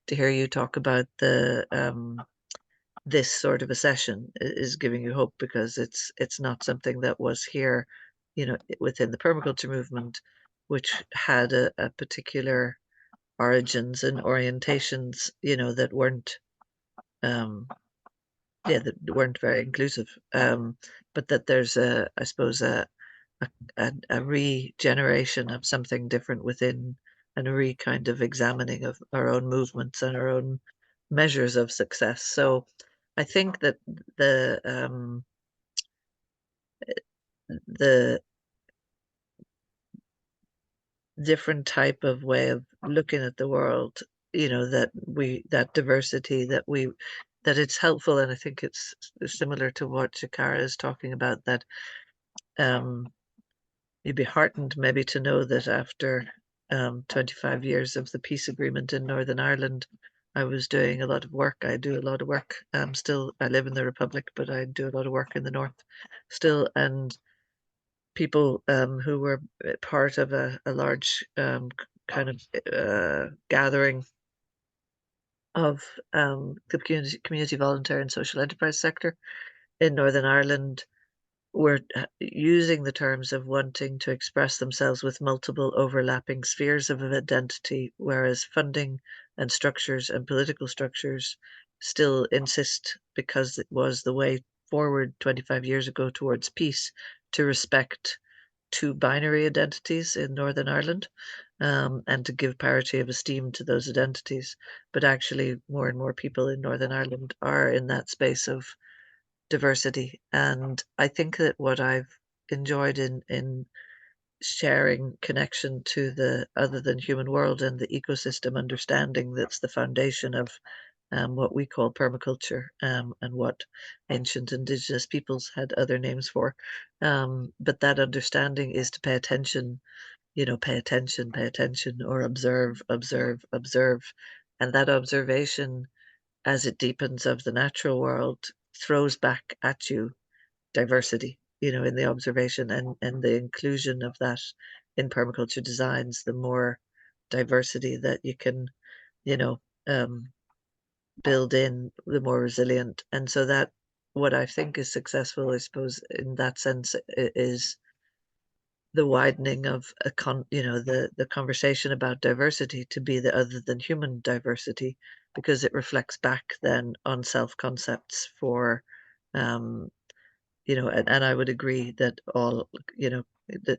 to hear you talk about the this sort of a session is giving you hope, because it's not something that was here, within the permaculture movement, which had a particular origins and orientations, that weren't that weren't very inclusive. But that there's I suppose a regeneration of something different within, and a kind of examining of our own movements and our own measures of success. So I think that the different type of way of looking at the world, that diversity, that it's helpful, and I think it's similar to what Chikara is talking about, that you'd be heartened maybe to know that after 25 years of the peace agreement in Northern Ireland, I was doing a lot of work. I do a lot of work. Still, I live in the Republic, but I do a lot of work in the North still. And people who were part of a large kind of gathering of the community voluntary and social enterprise sector in Northern Ireland were using the terms of wanting to express themselves with multiple overlapping spheres of identity, whereas funding and structures and political structures still insist, because it was the way forward 25 years ago towards peace, to respect two binary identities in Northern Ireland, and to give parity of esteem to those identities. But actually, more and more people in Northern Ireland are in that space of diversity. And I think that what I've enjoyed in sharing connection to the other than human world and the ecosystem understanding, that's the foundation of what we call permaculture, and what ancient indigenous peoples had other names for. But that understanding is to pay attention, pay attention, or observe, observe, observe. And that observation, as it deepens, of the natural world, throws back at you diversity, in the observation, and the inclusion of that in permaculture designs. The more diversity that you can, build in, the more resilient. And so that what I think is successful, I suppose, in that sense, is the widening of the conversation about diversity to be the other than human diversity, because it reflects back then on self concepts for and I would agree that all,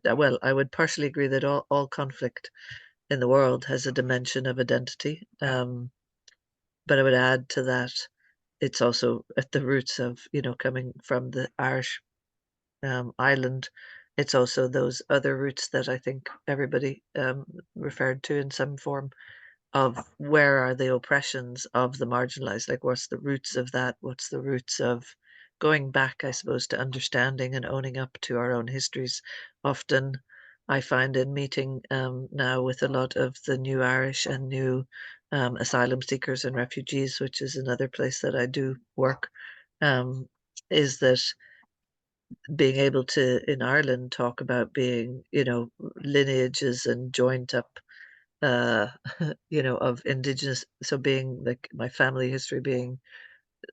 well, I would partially agree that all conflict in the world has a dimension of identity. But I would add to that, it's also at the roots of, coming from the Irish island. It's also those other roots that I think everybody referred to in some form, of where are the oppressions of the marginalized, like what's the roots of that, what's the roots of going back, I suppose, to understanding and owning up to our own histories. Often I find in meeting now with a lot of the new Irish and new asylum seekers and refugees, which is another place that I do work, is that being able to, in Ireland, talk about being, lineages and joint up, of indigenous, so being like my family history being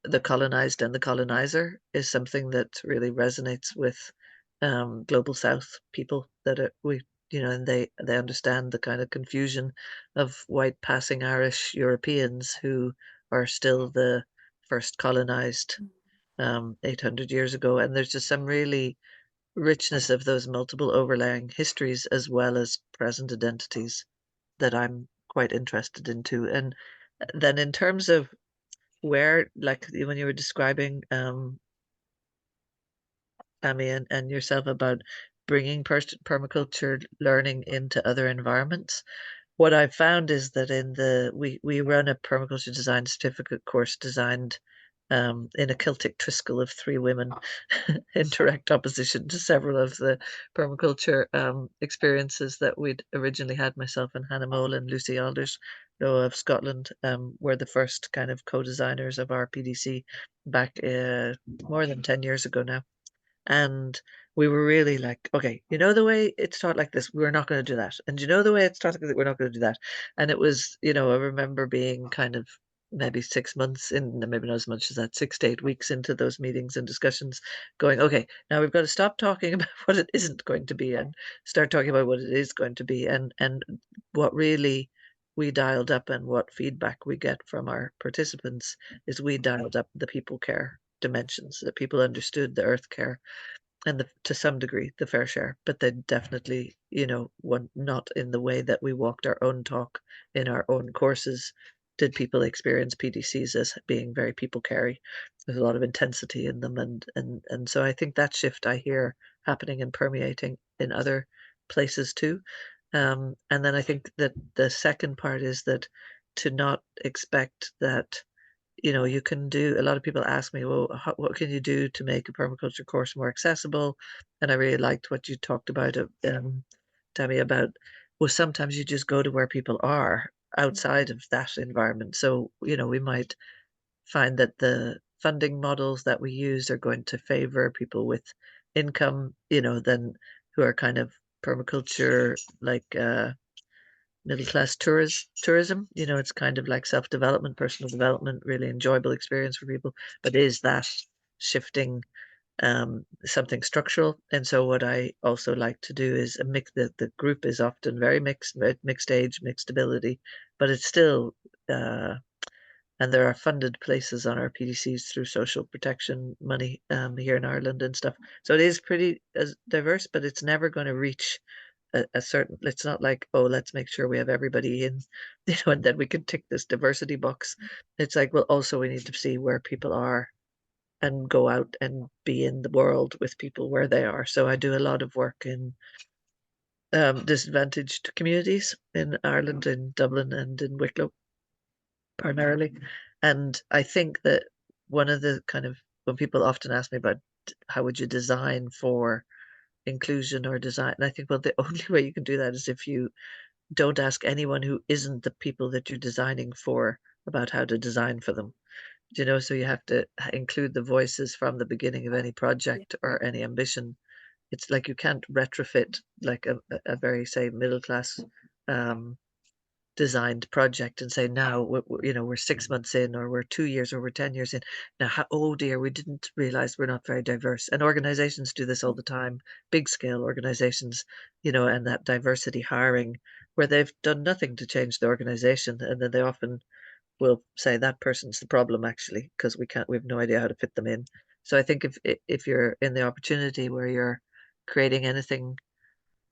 the colonized and the colonizer is something that really resonates with global South people that and they understand the kind of confusion of white passing Irish Europeans who are still the first colonized 800 years ago. And there's just some really richness of those multiple overlaying histories as well as present identities that I'm quite interested into. And then in terms of where, like when you were describing Tammi and yourself about bringing permaculture learning into other environments, what I've found is that we run a permaculture design certificate course designed in a Celtic triskel of three women in direct opposition to several of the permaculture experiences that we'd originally had. Myself and Hannah Mole and Lucy Alders of Scotland were the first kind of co-designers of our PDC back more than 10 years ago now. And we were really like, okay, the way it's taught like this, we're not going to do that. And the way it's taught like that, we're not going to do that. And it was, I remember being kind of maybe 6 months in, maybe not as much as that, 6 to 8 weeks into those meetings and discussions, going, okay, now we've got to stop talking about what it isn't going to be and start talking about what it is going to be. And what really we dialed up and what feedback we get from our participants is we dialed up the people care dimensions, that people understood the earth care and to some degree the fair share, but they definitely, not in the way that we walked our own talk in our own courses. Did people experience PDCs as being very people carry? There's a lot of intensity in them, and so I think that shift I hear happening and permeating in other places too. And then I think that the second part is that to not expect that you can do. A lot of people ask me, well, what can you do to make a permaculture course more accessible? And I really liked what you talked about, Tammi, about, well, sometimes you just go to where people are outside of that environment. So, we might find that the funding models that we use are going to favor people with income, than who are kind of permaculture, like, middle class tourism. It's kind of like self-development, personal development, really enjoyable experience for people. But is that shifting something structural? And so what I also like to do is the group is often very mixed age, mixed ability, but it's still and there are funded places on our PDCs through social protection money here in Ireland and stuff. So it is pretty diverse, but it's never going to reach a certain. It's not like, oh, let's make sure we have everybody in, and then we can tick this diversity box. It's like, well, also we need to see where people are and go out and be in the world with people where they are. So I do a lot of work in disadvantaged communities in Ireland, in Dublin and in Wicklow primarily. And I think that one of the kind of, when people often ask me about how would you design for inclusion or design, and I think, well, the only way you can do that is if you don't ask anyone who isn't the people that you're designing for about how to design for them. So you have to include the voices from the beginning of any project or any ambition. It's like you can't retrofit like a very, say, middle class designed project and say, now we're 6 months in, or we're 2 years, or we're 10 years in now, oh dear, we didn't realize we're not very diverse. And organizations do this all the time, big scale organizations, and that diversity hiring where they've done nothing to change the organization, and then they often will say that person's the problem actually, because we have no idea how to fit them in. So I think if you're in the opportunity where you're creating anything,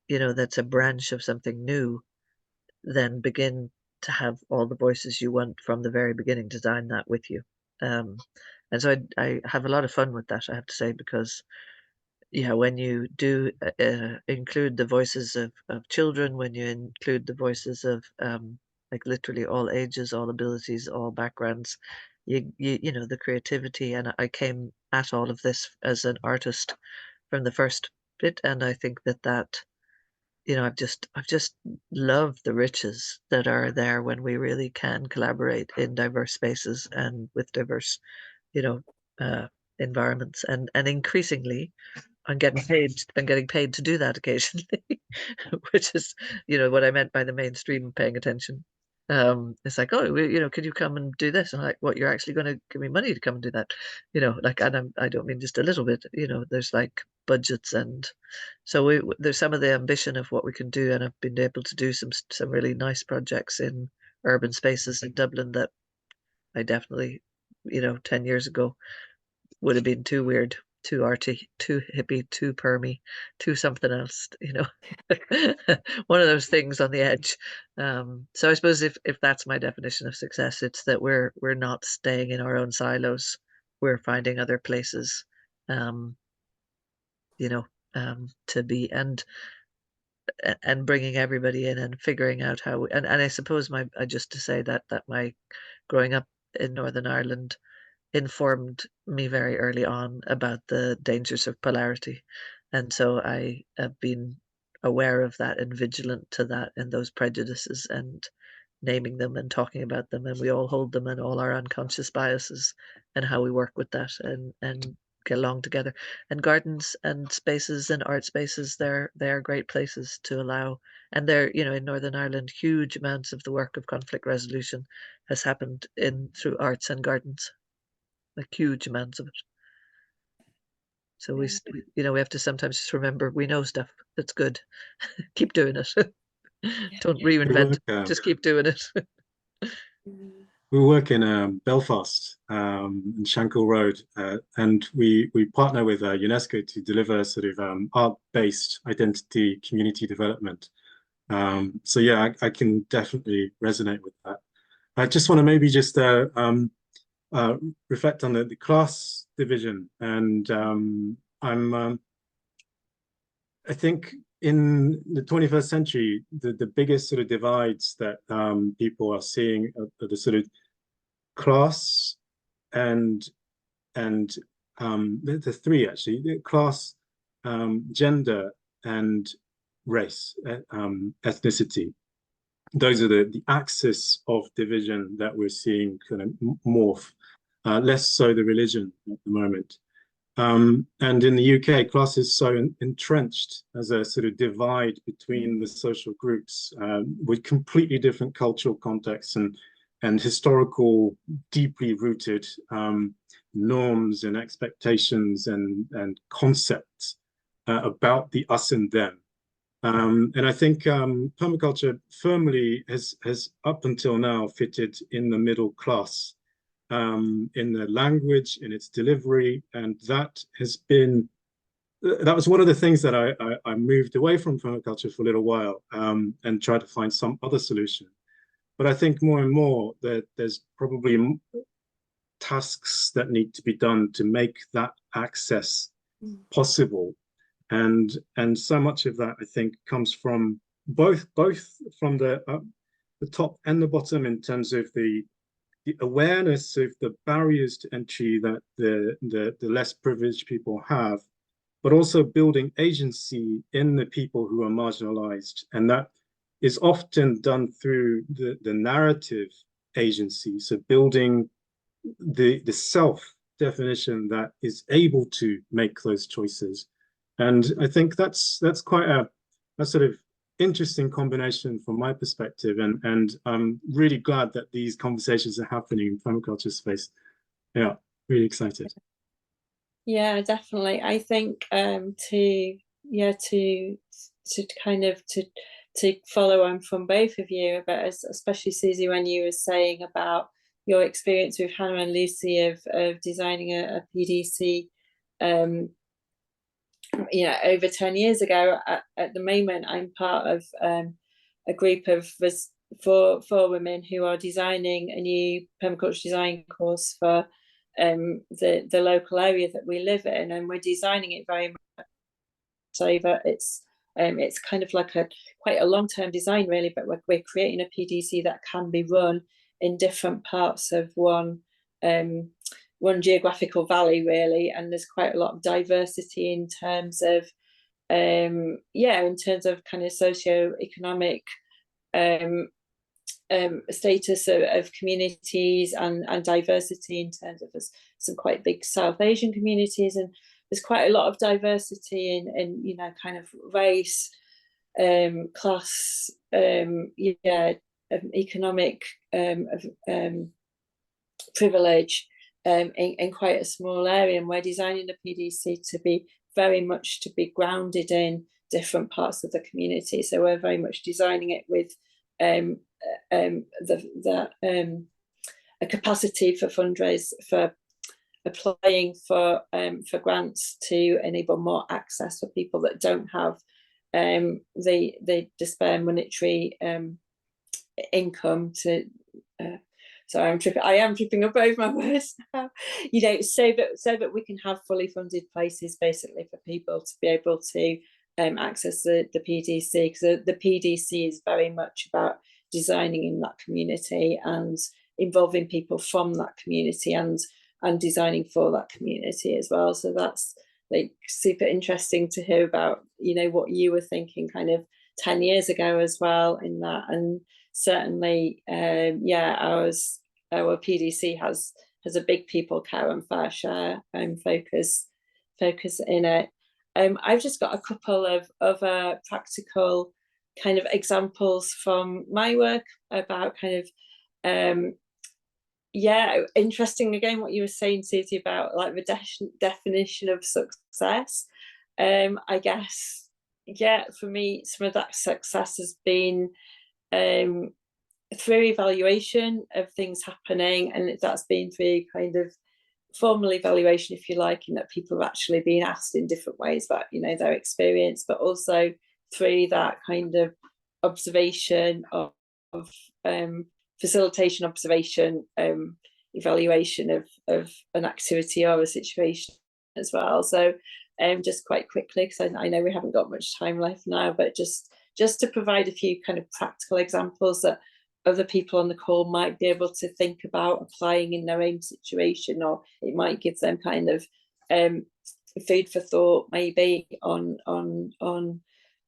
that's a branch of something new, then begin to have all the voices you want from the very beginning, design that with you. And so I have a lot of fun with that, I have to say, because yeah, when you do include the voices of children, when you include the voices of like literally all ages, all abilities, all backgrounds, the creativity. And I came at all of this as an artist from the first bit, and I think that I've just loved the riches that are there when we really can collaborate in diverse spaces and with diverse, you know, uh, environments. And increasingly, I'm getting paid to do that occasionally, which is, you know, what I meant by the mainstream paying attention. It's like, oh, you know, could you come and do this? And I'm like, what, you're actually going to give me money to come and do that? You know, like, and I don't mean just a little bit, you know, there's like budgets, and so there's some of the ambition of what we can do, and I've been able to do some really nice projects in urban spaces in Dublin that I definitely, you know, 10 years ago would have been too weird, too arty, too hippie, too permy, too something else, you know. One of those things on the edge. So I suppose if that's my definition of success, it's that we're not staying in our own silos. We're finding other places, you know, to be, and bringing everybody in and figuring out how and I suppose just to say that my growing up in Northern Ireland informed me very early on about the dangers of polarity. And so I have been aware of that and vigilant to that and those prejudices, and naming them and talking about them. And we all hold them, and all our unconscious biases, and how we work with that and get along together. And gardens and spaces and art spaces, they are great places to allow. And they're, you know, in Northern Ireland, huge amounts of the work of conflict resolution has happened through arts and gardens, like huge amounts of it. So we have to sometimes just remember we know stuff that's good. Keep doing it. Don't reinvent. Just keep doing it. We work in Belfast, in Shankill Road, and we partner with UNESCO to deliver sort of art-based identity community development. So yeah, I can definitely resonate with that. I just want to maybe just reflect on the class division, and I think in the 21st century, the biggest sort of divides that people are seeing are the sort of class and the three actually: the class, gender, and race, ethnicity. Those are the axis of division that we're seeing kind of morph. Less so the religion at the moment. And in the UK, class is so entrenched as a sort of divide between the social groups, with completely different cultural contexts and historical, deeply rooted norms and expectations and concepts about the us and them. And I think permaculture firmly has up until now fitted in the middle class, in the language, in its delivery, and that was one of the things that I moved away from permaculture for a little while, and tried to find some other solution. But I think more and more that there's probably tasks that need to be done to make that access possible, and so much of that I think comes from both from the top and the bottom, in terms of the awareness of the barriers to entry that the less privileged people have, but also building agency in the people who are marginalized. And that is often done through the narrative agency. So building the self-definition that is able to make those choices. And I think that's quite a sort of interesting combination from my perspective, and I'm really glad that these conversations are happening in permaculture space. Yeah, really excited. Yeah, definitely. I think to kind of to follow on from both of you, but especially Suzie, when you were saying about your experience with Hannah and Lucy of designing a PDC, over 10 years ago. At the moment, I'm part of a group of four women who are designing a new permaculture design course for the local area that we live in, and we're designing it very much so that it's kind of like quite a long-term design really, but we're creating a PDC that can be run in different parts of one geographical valley really, and there's quite a lot of diversity in terms of in terms of kind of socio-economic status of communities, and diversity in terms of some quite big South Asian communities, and there's quite a lot of diversity in you know, kind of race, class, economic privilege in quite a small area, and we're designing the PDC to be very much to be grounded in different parts of the community. So we're very much designing it with a capacity for fundraise, for applying for grants to enable more access for people that don't have the spare monetary income to. Sorry, I am tripping up over my words now. You know, so that we can have fully funded places, basically, for people to be able to access the PDC, because the PDC is very much about designing in that community and involving people from that community and designing for that community as well. So that's like super interesting to hear about, you know, what you were thinking kind of 10 years ago as well in that. And certainly, our PDC has a big people care and fair share focus in it. I've just got a couple of practical kind of examples from my work about kind of interesting again what you were saying, Suzie, about like the definition of success. I guess, for me, some of that success has been through evaluation of things happening, and that's been through kind of formal evaluation, if you like, in that people have actually been asked in different ways about, you know, their experience, but also through that kind of observation of facilitation, observation, evaluation of an activity or a situation as well. So just quite quickly, because I know we haven't got much time left now, but just to provide a few kind of practical examples that other people on the call might be able to think about applying in their own situation, or it might give them kind of food for thought, maybe on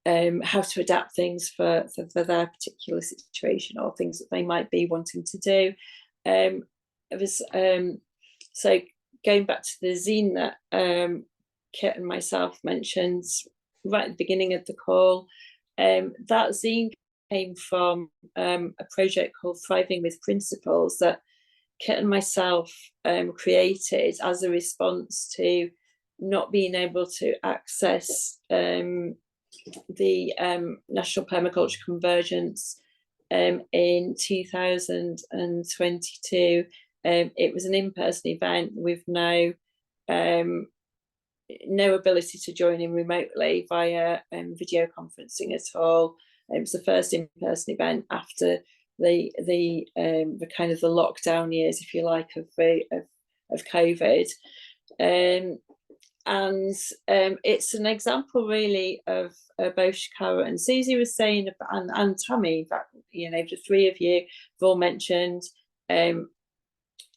how to adapt things for their particular situation, or things that they might be wanting to do. It was so going back to the zine that Kit and myself mentioned right at the beginning of the call. That zine came from a project called Thriving with Principles that Kit and myself created as a response to not being able to access the National Permaculture Convergence in 2022. It was an in-person event with no ability to join in remotely via video conferencing at all. It was the first in-person event after the kind of the lockdown years, if you like, of COVID. And it's an example really of both Chikara and Suzie was saying, and Tammi, that, you know, the three of you have all mentioned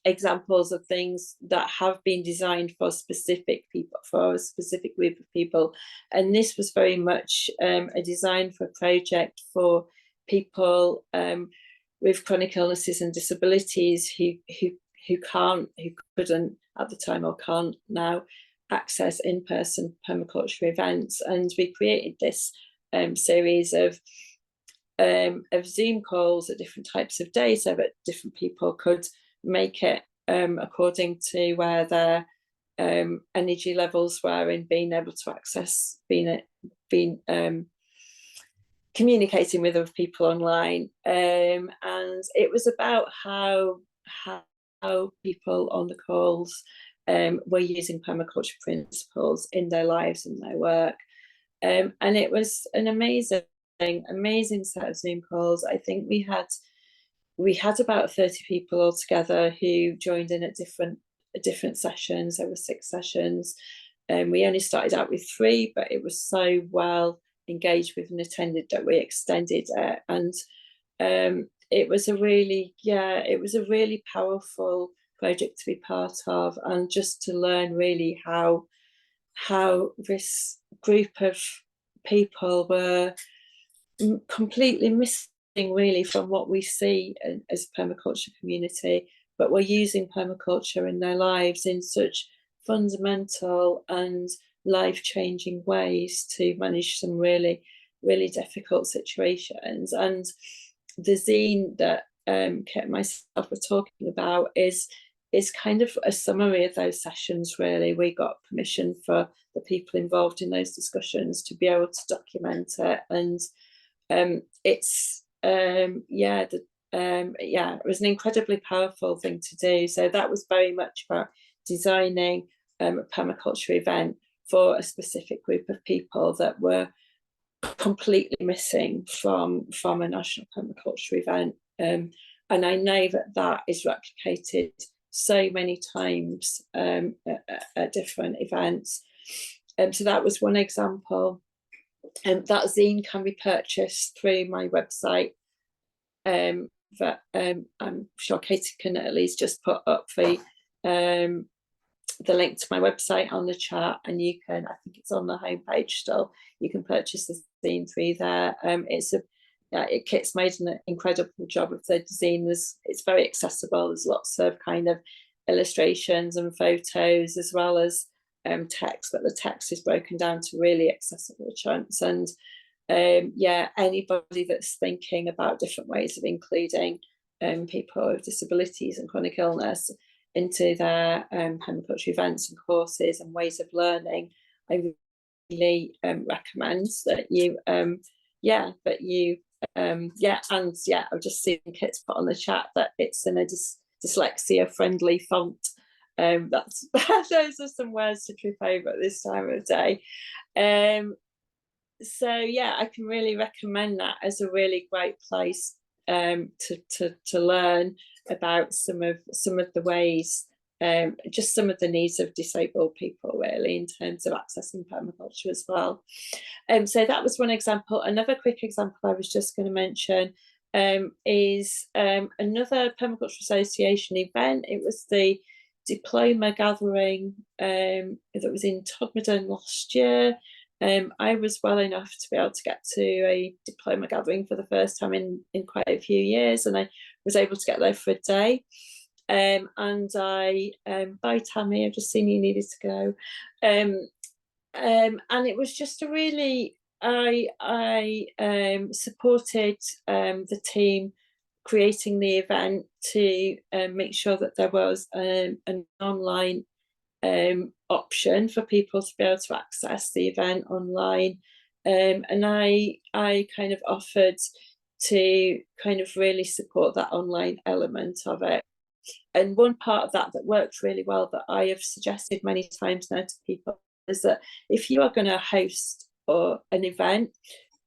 examples of things that have been designed for specific people, for a specific group of people. And this was very much a design for a project for people with chronic illnesses and disabilities who couldn't at the time or can't now access in-person permaculture events. And we created this series of Zoom calls at different types of days so that different people could make it according to where their energy levels were in being able to access, communicating with other people online. And it was about how people on the calls were using permaculture principles in their lives and their work. And it was an amazing set of Zoom calls. I think we had about 30 people altogether who joined in at different sessions. There were 6 sessions, and we only started out with 3, but it was so well engaged with and attended that we extended it. And it was a really powerful project to be part of, and just to learn really how this group of people were completely missing really from what we see as a permaculture community, but we're using permaculture in their lives in such fundamental and life-changing ways to manage some really, really difficult situations. And the zine that Kit and myself were talking about is kind of a summary of those sessions, really. We got permission for the people involved in those discussions to be able to document it. And it's, it was an incredibly powerful thing to do. So that was very much about designing a permaculture event for a specific group of people that were completely missing from a national permaculture event. And I know that is replicated so many times at different events. So that was one example. That zine can be purchased through my website. That I'm sure Katie can at least just put up the link to my website on the chat, and you can, I think it's on the homepage still, you can purchase the zine through there. Kit's made an incredible job of the zine. It's very accessible. There's lots of kind of illustrations and photos as well as text, but the text is broken down to really accessible chunks. And anybody that's thinking about different ways of including people with disabilities and chronic illness into their permaculture events and courses and ways of learning, I really recommend that you I've just seen Kit's put on the chat that it's in a dyslexia friendly font. Those are some words to trip over at this time of day. So yeah, I can really recommend that as a really great place to learn about some of the ways, just some of the needs of disabled people, really, in terms of accessing permaculture as well. So that was one example. Another quick example I was just going to mention is another Permaculture Association event. It was the diploma gathering that was in Todmorden last year. I was well enough to be able to get to a diploma gathering for the first time in quite a few years, and I was able to get there for a day. And I, bye Tammy, I've just seen you needed to go. And it was just a really, I supported the team creating the event to make sure that there was an online option for people to be able to access the event online. And I kind of offered to kind of really support that online element of it. And one part of that worked really well that I have suggested many times now to people is that if you are going to host an event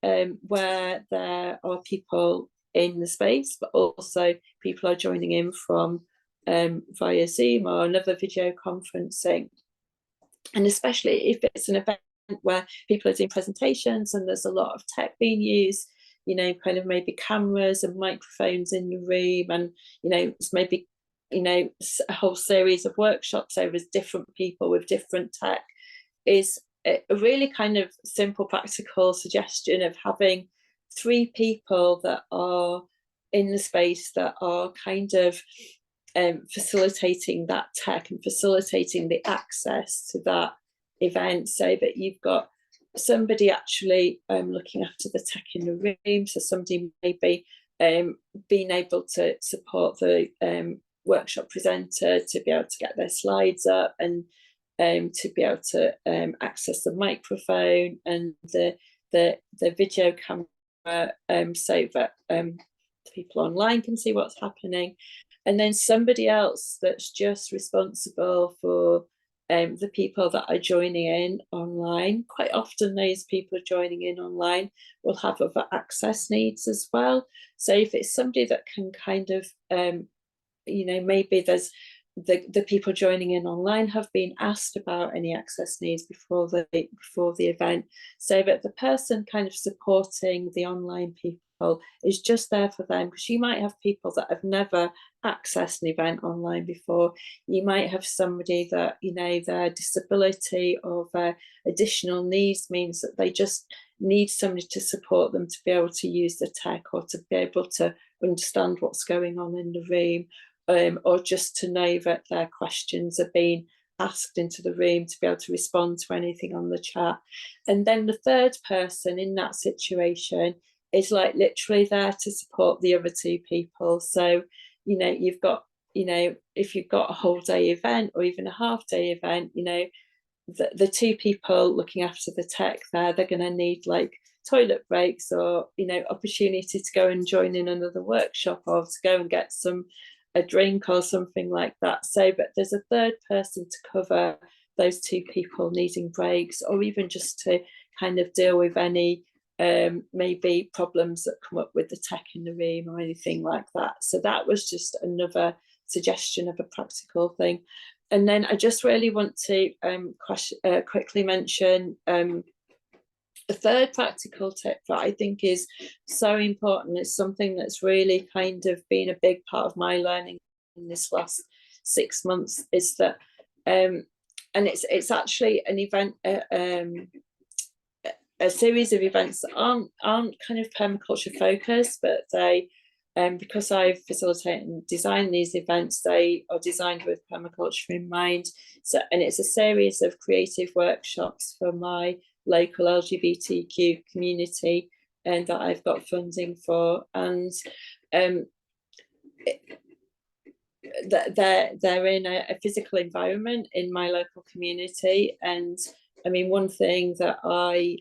where there are people in the space, but also people are joining in from via Zoom or another video conferencing, and especially if it's an event where people are doing presentations and there's a lot of tech being used, kind of maybe cameras and microphones in the room, and it's maybe a whole series of workshops over different people with different tech, is a really kind of simple practical suggestion of having 3 people that are in the space that are kind of facilitating that tech and facilitating the access to that event, so that you've got somebody actually looking after the tech in the room, so somebody maybe being able to support the workshop presenter to be able to get their slides up, and to be able to access the microphone and the video camera, so that people online can see what's happening. And then somebody else that's just responsible for the people that are joining in online. Quite often those people joining in online will have other access needs as well. So if it's somebody that can kind of, maybe there's the people joining in online have been asked about any access needs before the event, so that the person kind of supporting the online people is just there for them, because you might have people that have never accessed an event online before. You might have somebody that their disability or their additional needs means that they just need somebody to support them to be able to use the tech, or to be able to understand what's going on in the room, or just to know that their questions are being asked into the room to be able to respond to anything on the chat. And then the third person in that situation is like literally there to support the other two people. So, you know, you've got, you know, if you've got a whole day event or even a half day event, you know, the two people looking after the tech there, they're going to need like toilet breaks or, you know, opportunity to go and join in another workshop or to go and get a drink or something like that. So, but there's a third person to cover those two people needing breaks, or even just to kind of deal with any maybe problems that come up with the tech in the room or anything like that. So that was just another suggestion of a practical thing. And then I just really want to quickly mention a third practical tip that I think is so important. It's something that's really kind of been a big part of my learning in this last 6 months, is that, and it's actually an event, a series of events that aren't kind of permaculture focused, but they, because I facilitate and design these events, they are designed with permaculture in mind. So, and it's a series of creative workshops for my local LGBTQ community, and that I've got funding for, and they're in a physical environment in my local community. And I mean, one thing that I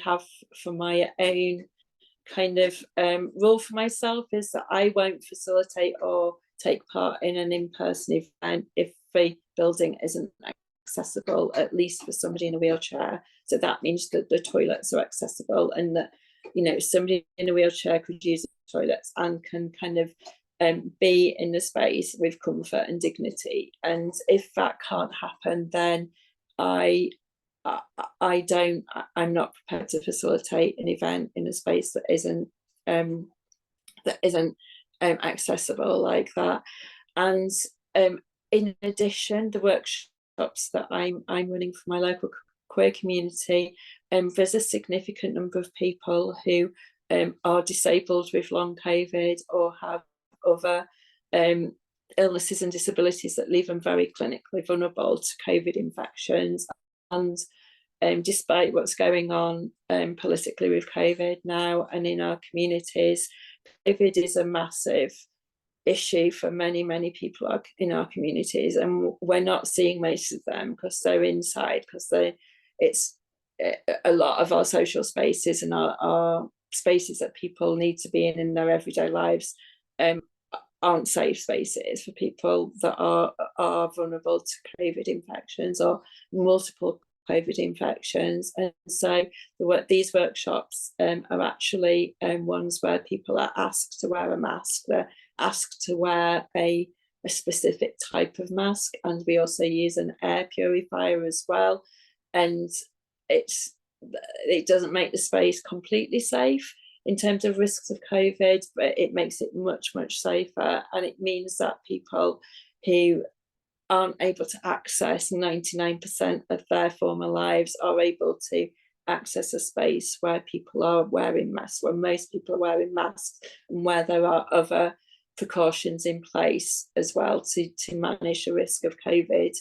have for my own kind of rule for myself is that I won't facilitate or take part in an in-person event if the building isn't accessible, at least for somebody in a wheelchair. So that means that the toilets are accessible, and that, you know, somebody in a wheelchair could use the toilets and can kind of be in the space with comfort and dignity. And if that can't happen, then I'm not prepared to facilitate an event in a space that isn't accessible like that. And in addition, the workshops that I'm running for my local queer community, there's a significant number of people who are disabled with long COVID or have other illnesses and disabilities that leave them very clinically vulnerable to COVID infections. And despite what's going on politically with COVID now and in our communities, COVID is a massive issue for many people in our communities, and we're not seeing most of them because they're inside, because it's a lot of our social spaces and our spaces that people need to be in their everyday lives aren't safe spaces for people that are vulnerable to COVID infections or multiple COVID infections. And so these workshops are actually ones where people are asked to wear a mask. They're asked to wear a specific type of mask, and we also use an air purifier as well. And it doesn't make the space completely safe in terms of risks of COVID, but it makes it much safer. And it means that people who aren't able to access 99% of their former lives are able to access a space where people are wearing masks, where most people are wearing masks, and where there are other precautions in place as well to manage the risk of COVID.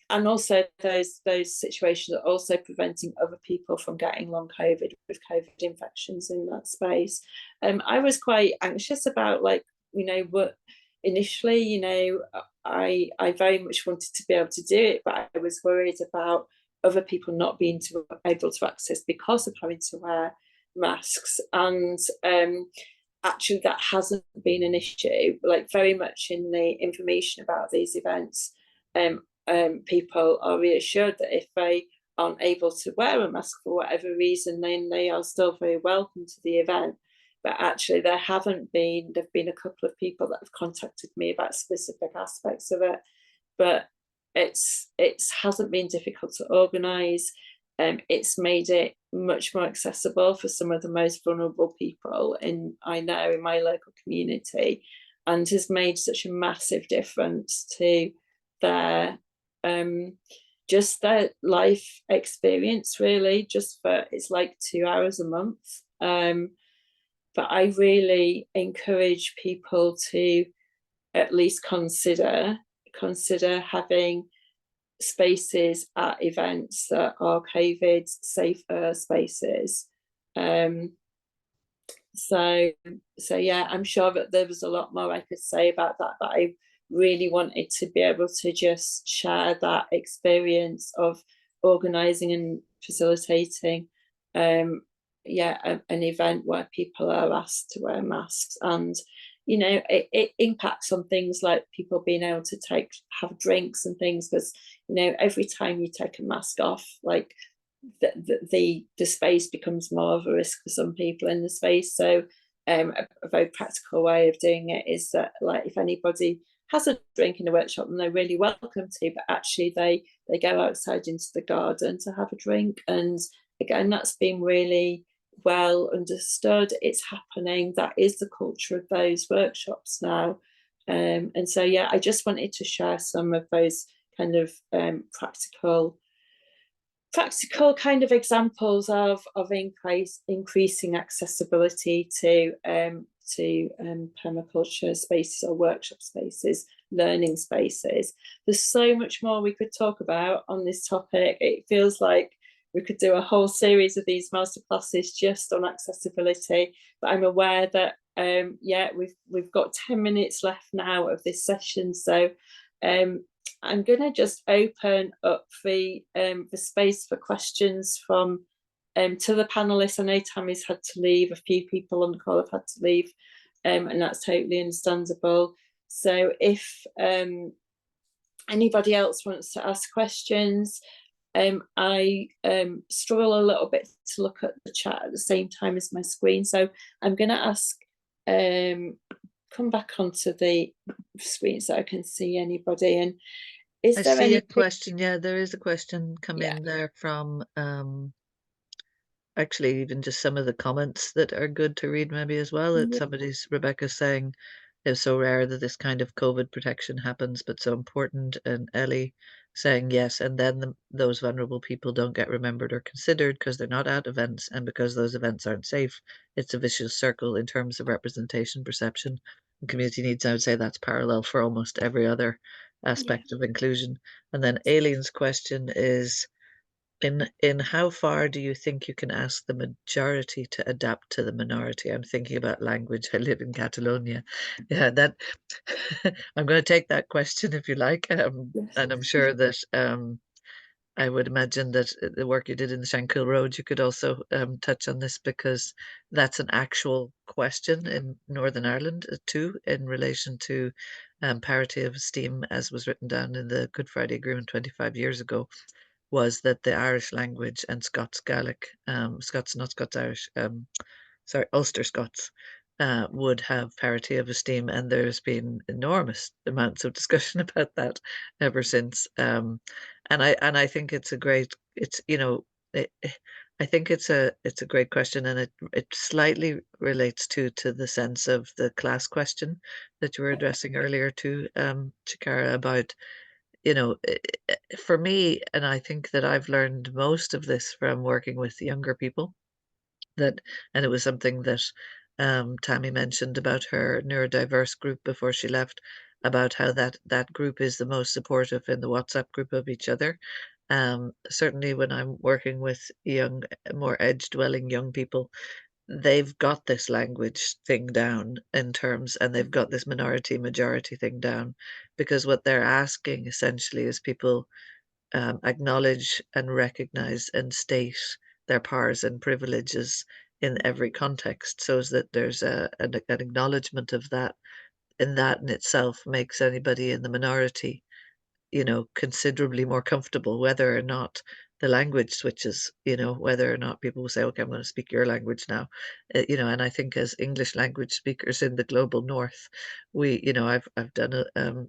And also those situations are also preventing other people from getting long COVID with COVID infections in that space. I was quite anxious about, like, you know, what initially, you know, I very much wanted to be able to do it, but I was worried about other people not being able to access because of having to wear masks. And actually that hasn't been an issue. Like, very much in the information about these events, people are reassured that if they aren't able to wear a mask for whatever reason, then they are still very welcome to the event. But actually there've been a couple of people that have contacted me about specific aspects of it, but it hasn't been difficult to organise. It's made it much more accessible for some of the most vulnerable people I know in my local community, and has made such a massive difference to their just their life experience, really. It's like 2 hours a month. But I really encourage people to at least consider consider having spaces at events that are COVID safer spaces. So yeah, I'm sure that there was a lot more I could say about that, but I really wanted to be able to just share that experience of organising and facilitating an event where people are asked to wear masks, and it impacts on things like people being able to have drinks and things, because every time you take a mask off, like the space becomes more of a risk for some people in the space. So a very practical way of doing it is that, like, if anybody has a drink in the workshop, then they're really welcome to, but actually they go outside into the garden to have a drink. And again, that's been really well understood. It's happening. That is the culture of those workshops now. And so yeah, I just wanted to share some of those kind of practical kind of examples of increasing accessibility to permaculture spaces or workshop spaces, learning spaces. There's so much more we could talk about on this topic. It feels like we could do a whole series of these masterclasses just on accessibility, but I'm aware that we've got 10 minutes left now of this session, so I'm going to just open up the space for questions from to the panelists. I know Tammy's had to leave, a few people on the call have had to leave, and that's totally understandable. So if anybody else wants to ask questions, I struggle a little bit to look at the chat at the same time as my screen. So I'm going to ask, come back onto the screen so I can see anybody. And is there any question? Yeah, there is a question come in there from actually even just some of the comments that are good to read maybe as well. That Rebecca saying it's so rare that this kind of COVID protection happens, but so important. And Ellie saying yes, and then those vulnerable people don't get remembered or considered because they're not at events, and because those events aren't safe. It's a vicious circle in terms of representation, perception, and community needs. I would say that's parallel for almost every other aspect of inclusion. And then Aileen's question is, in how far do you think you can ask the majority to adapt to the minority? I'm thinking about language. I live in Catalonia. Yeah, that I'm going to take that question if you like, and I'm sure that I would imagine that the work you did in the Shankill Road, you could also touch on this, because that's an actual question in Northern Ireland too, in relation to parity of esteem, as was written down in the Good Friday Agreement 25 years ago. Was that the Irish language and Scots Gaelic, Scots, not Scots Irish, Ulster Scots, would have parity of esteem, and there's been enormous amounts of discussion about that ever since. And I think it's a great, I think it's a great question, and it slightly relates to the sense of the class question that you were addressing earlier to Chikara, about for me, and I think that I've learned most of this from working with younger people, and it was something that Tammy mentioned about her neurodiverse group before she left, about how that group is the most supportive in the WhatsApp group of each other. Certainly when I'm working with young, more edge-dwelling young people, they've got this language thing down in terms, and they've got this minority majority thing down, because what they're asking essentially is people acknowledge and recognize and state their powers and privileges in every context, so that there's an acknowledgement of that, and that in itself makes anybody in the minority considerably more comfortable, whether or not the language switches, whether or not people will say, okay, I'm going to speak your language now, and I think as English language speakers in the global north, I've done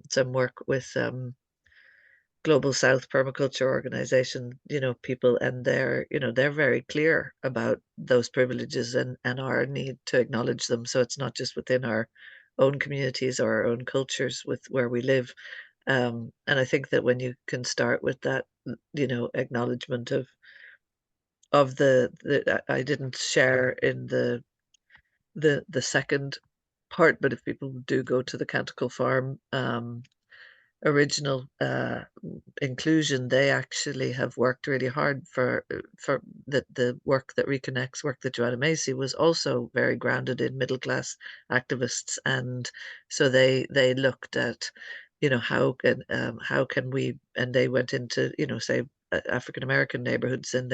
some work with Global South Permaculture Organization, people, and they're very clear about those privileges and our need to acknowledge them. So it's not just within our own communities or our own cultures with where we live. And I think that when you can start with that, acknowledgement of the I didn't share in the second part, but if people do go to the Canticle Farm original inclusion, they actually have worked really hard for the work that reconnects, work that Joanna Macy was also very grounded in middle class activists, and so they looked at, you know, how can we, and they went into, you know, say African American neighborhoods and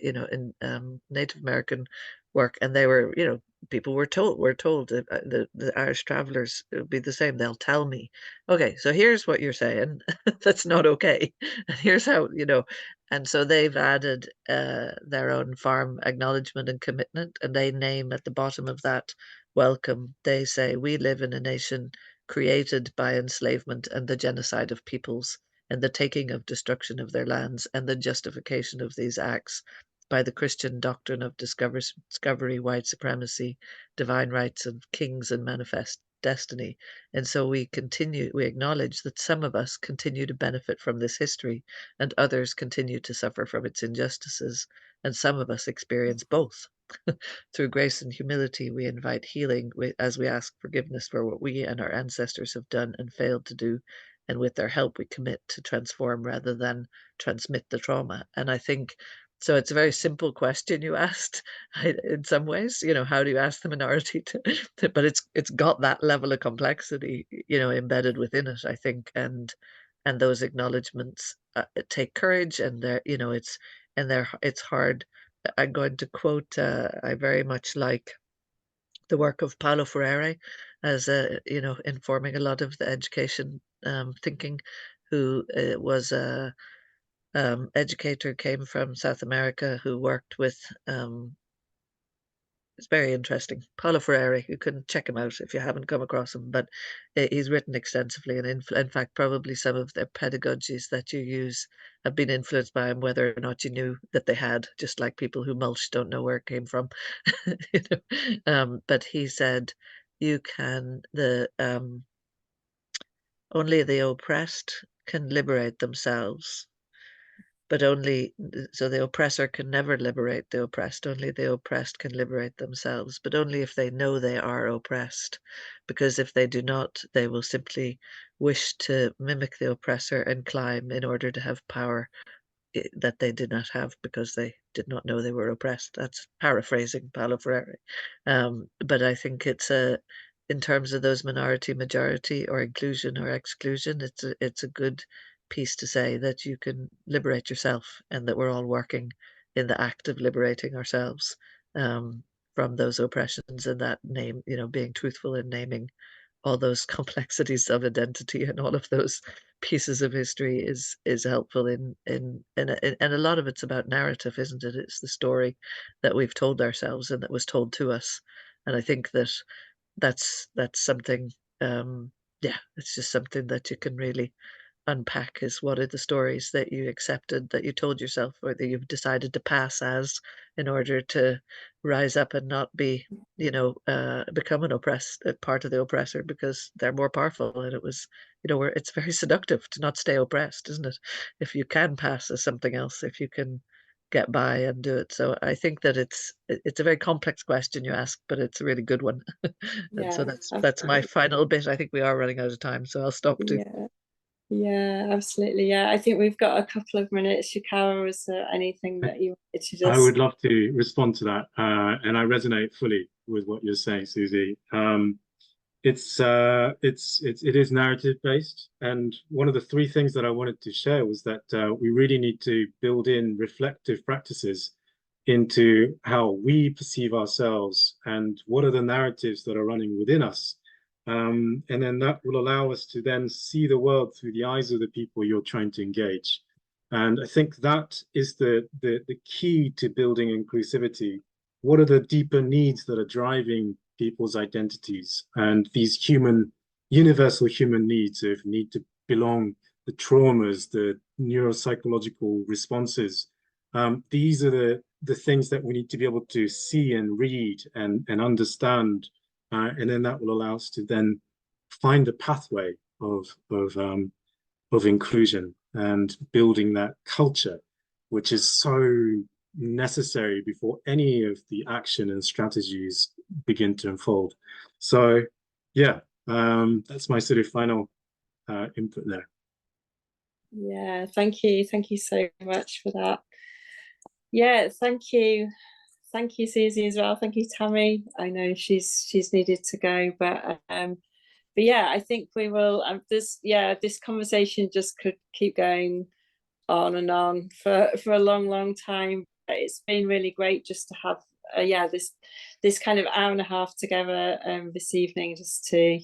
you know, in Native American work, and they were, you know, people were told the Irish travelers would be the same. They'll tell me, okay, so here's what you're saying. That's not okay. And here's how, you know, and so they've added their own farm acknowledgement and commitment, and they name at the bottom of that welcome, they say, we live in a nation created by enslavement and the genocide of peoples, and the taking of destruction of their lands, and the justification of these acts by the Christian doctrine of discovery, white supremacy, divine rights of kings, and manifest destiny. And so we acknowledge that some of us continue to benefit from this history, and others continue to suffer from its injustices, and some of us experience both. Through grace and humility, we invite healing as we ask forgiveness for what we and our ancestors have done and failed to do. And with their help, we commit to transform rather than transmit the trauma. And I think so. It's a very simple question you asked. In some ways, you know, how do you ask the minority to but it's got that level of complexity, you know, embedded within it, I think, and those acknowledgements take courage, and they're, you know, it's hard. I'm going to quote, I very much like the work of Paulo Freire as you know, informing a lot of the education thinking, who was a educator, came from South America, who worked with it's very interesting. Paulo Freire, you can check him out if you haven't come across him, but he's written extensively, and in fact, probably some of the pedagogies that you use have been influenced by him, whether or not you knew that they had, just like people who mulch don't know where it came from. You know? But he said, you can, only the oppressed can liberate themselves, but only, so the oppressor can never liberate the oppressed. Only the oppressed can liberate themselves, but only if they know they are oppressed. Because if they do not, they will simply wish to mimic the oppressor and climb in order to have power that they did not have because they did not know they were oppressed. That's paraphrasing Paulo Freire. But I think it's in terms of those minority, majority, or inclusion or exclusion, it's a good piece to say that you can liberate yourself, and that we're all working in the act of liberating ourselves from those oppressions, and that name, you know, being truthful in naming all those complexities of identity and all of those pieces of history is helpful and a lot of it's about narrative, isn't it? It's the story that we've told ourselves and that was told to us. And I think that that's something, yeah, it's just something that you can really unpack, is what are the stories that you accepted, that you told yourself, or that you've decided to pass as, in order to rise up and not be, you know, become an oppressed part of the oppressor, because they're more powerful. And it was, you know, where it's very seductive to not stay oppressed, isn't it? If you can pass as something else, if you can get by and do it. So I think that it's a very complex question you ask, but it's a really good one. And so Yeah, that's my absolutely. final bit. I think we are running out of time, so I'll stop too. Yeah. Yeah, absolutely. Yeah, I think we've got a couple of minutes. Shikara, was there anything that you wanted to I just? would love to respond to that, and I resonate fully with what you're saying, Suzie. It is narrative based, and one of the three things that I wanted to share was that we really need to build in reflective practices into how we perceive ourselves and what are the narratives that are running within us. And then that will allow us to then see the world through the eyes of the people you're trying to engage. And I think that is the key to building inclusivity. What are the deeper needs that are driving people's identities and these universal human needs of need to belong, the traumas, the neuropsychological responses? These are the things that we need to be able to see and read and understand, and then that will allow us to then find a pathway of inclusion and building that culture, which is so necessary before any of the action and strategies begin to unfold. So, yeah, that's my sort of final input there. Yeah, thank you so much for that. Yeah, thank you Suzie as well. Thank you, Tammi. I know she's needed to go, but yeah, I think we will. This conversation just could keep going on and on for a long time. It's been really great just to have this kind of hour and a half together this evening, just to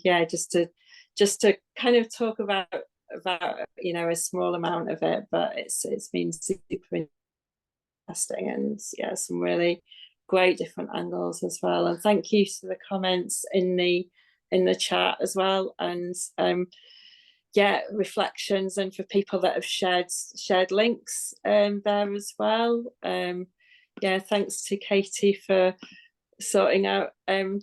kind of talk about a small amount of it, but it's been super interesting, and yeah, some really great different angles as well. And thank you for the comments in the chat as well, and reflections, and for people that have shared links there as well. Thanks to Katie for sorting out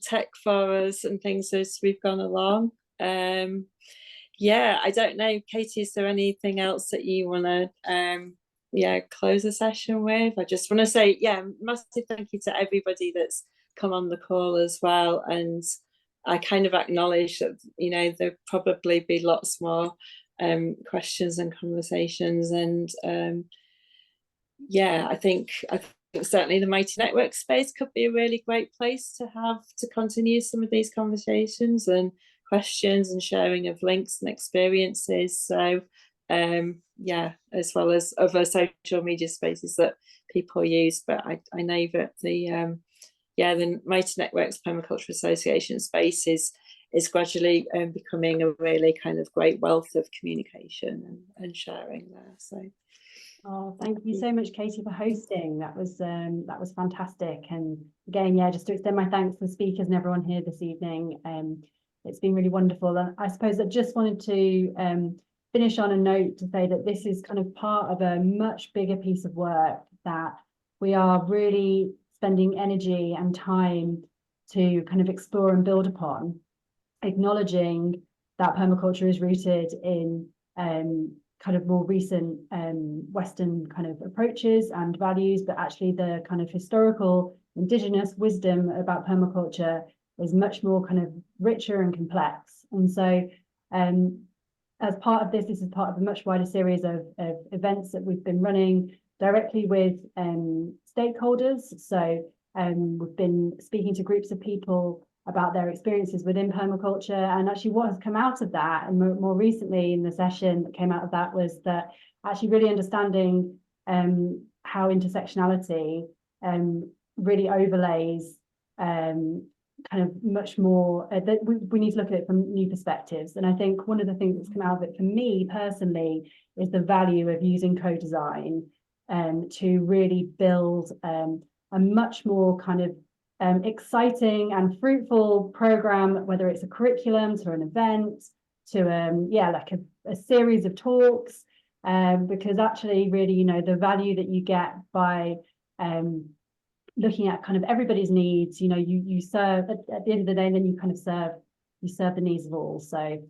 tech for us and things as we've gone along. I don't know, Katie, is there anything else that you want to close the session with? I just want to say massive thank you to everybody that's come on the call as well, and I kind of acknowledge that there'll probably be lots more questions and conversations, and I think certainly the Mighty Network space could be a really great place to continue some of these conversations and questions and sharing of links and experiences. So as well as other social media spaces that people use, but I know that the Mighty Networks Permaculture Association space is gradually becoming a really kind of great wealth of communication and sharing there. So thank you so much, Katie, for hosting. That was fantastic. And again, just to extend my thanks to the speakers and everyone here this evening. It's been really wonderful. And I suppose I just wanted to finish on a note to say that this is kind of part of a much bigger piece of work that we are really spending energy and time to kind of explore and build upon, acknowledging that permaculture is rooted in kind of more recent Western kind of approaches and values, but actually the kind of historical indigenous wisdom about permaculture is much more kind of richer and complex. And so as part of this is part of a much wider series of events that we've been running directly with stakeholders. So we've been speaking to groups of people about their experiences within permaculture, and actually what has come out of that, and more recently in the session that came out of that, was that actually really understanding how intersectionality really overlays kind of much more that we need to look at it from new perspectives. And I think one of the things that's come out of it for me personally is the value of using co-design to really build a much more kind of exciting and fruitful program, whether it's a curriculum to an event to like a series of talks, because actually really the value that you get by looking at kind of everybody's needs, you serve at the end of the day, and then you kind of serve the needs of all. So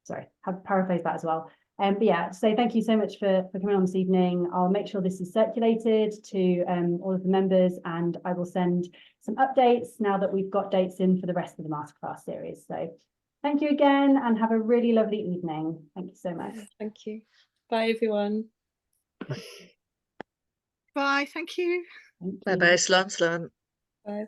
sorry, I've paraphrased that as well. But so thank you so much for coming on this evening. I'll make sure this is circulated to all of the members, and I will send some updates now that we've got dates in for the rest of the masterclass series. So thank you again, and have a really lovely evening. Thank you so much. Thank you. Bye, everyone. Bye. Thank you. Bye bye, Slán. Bye.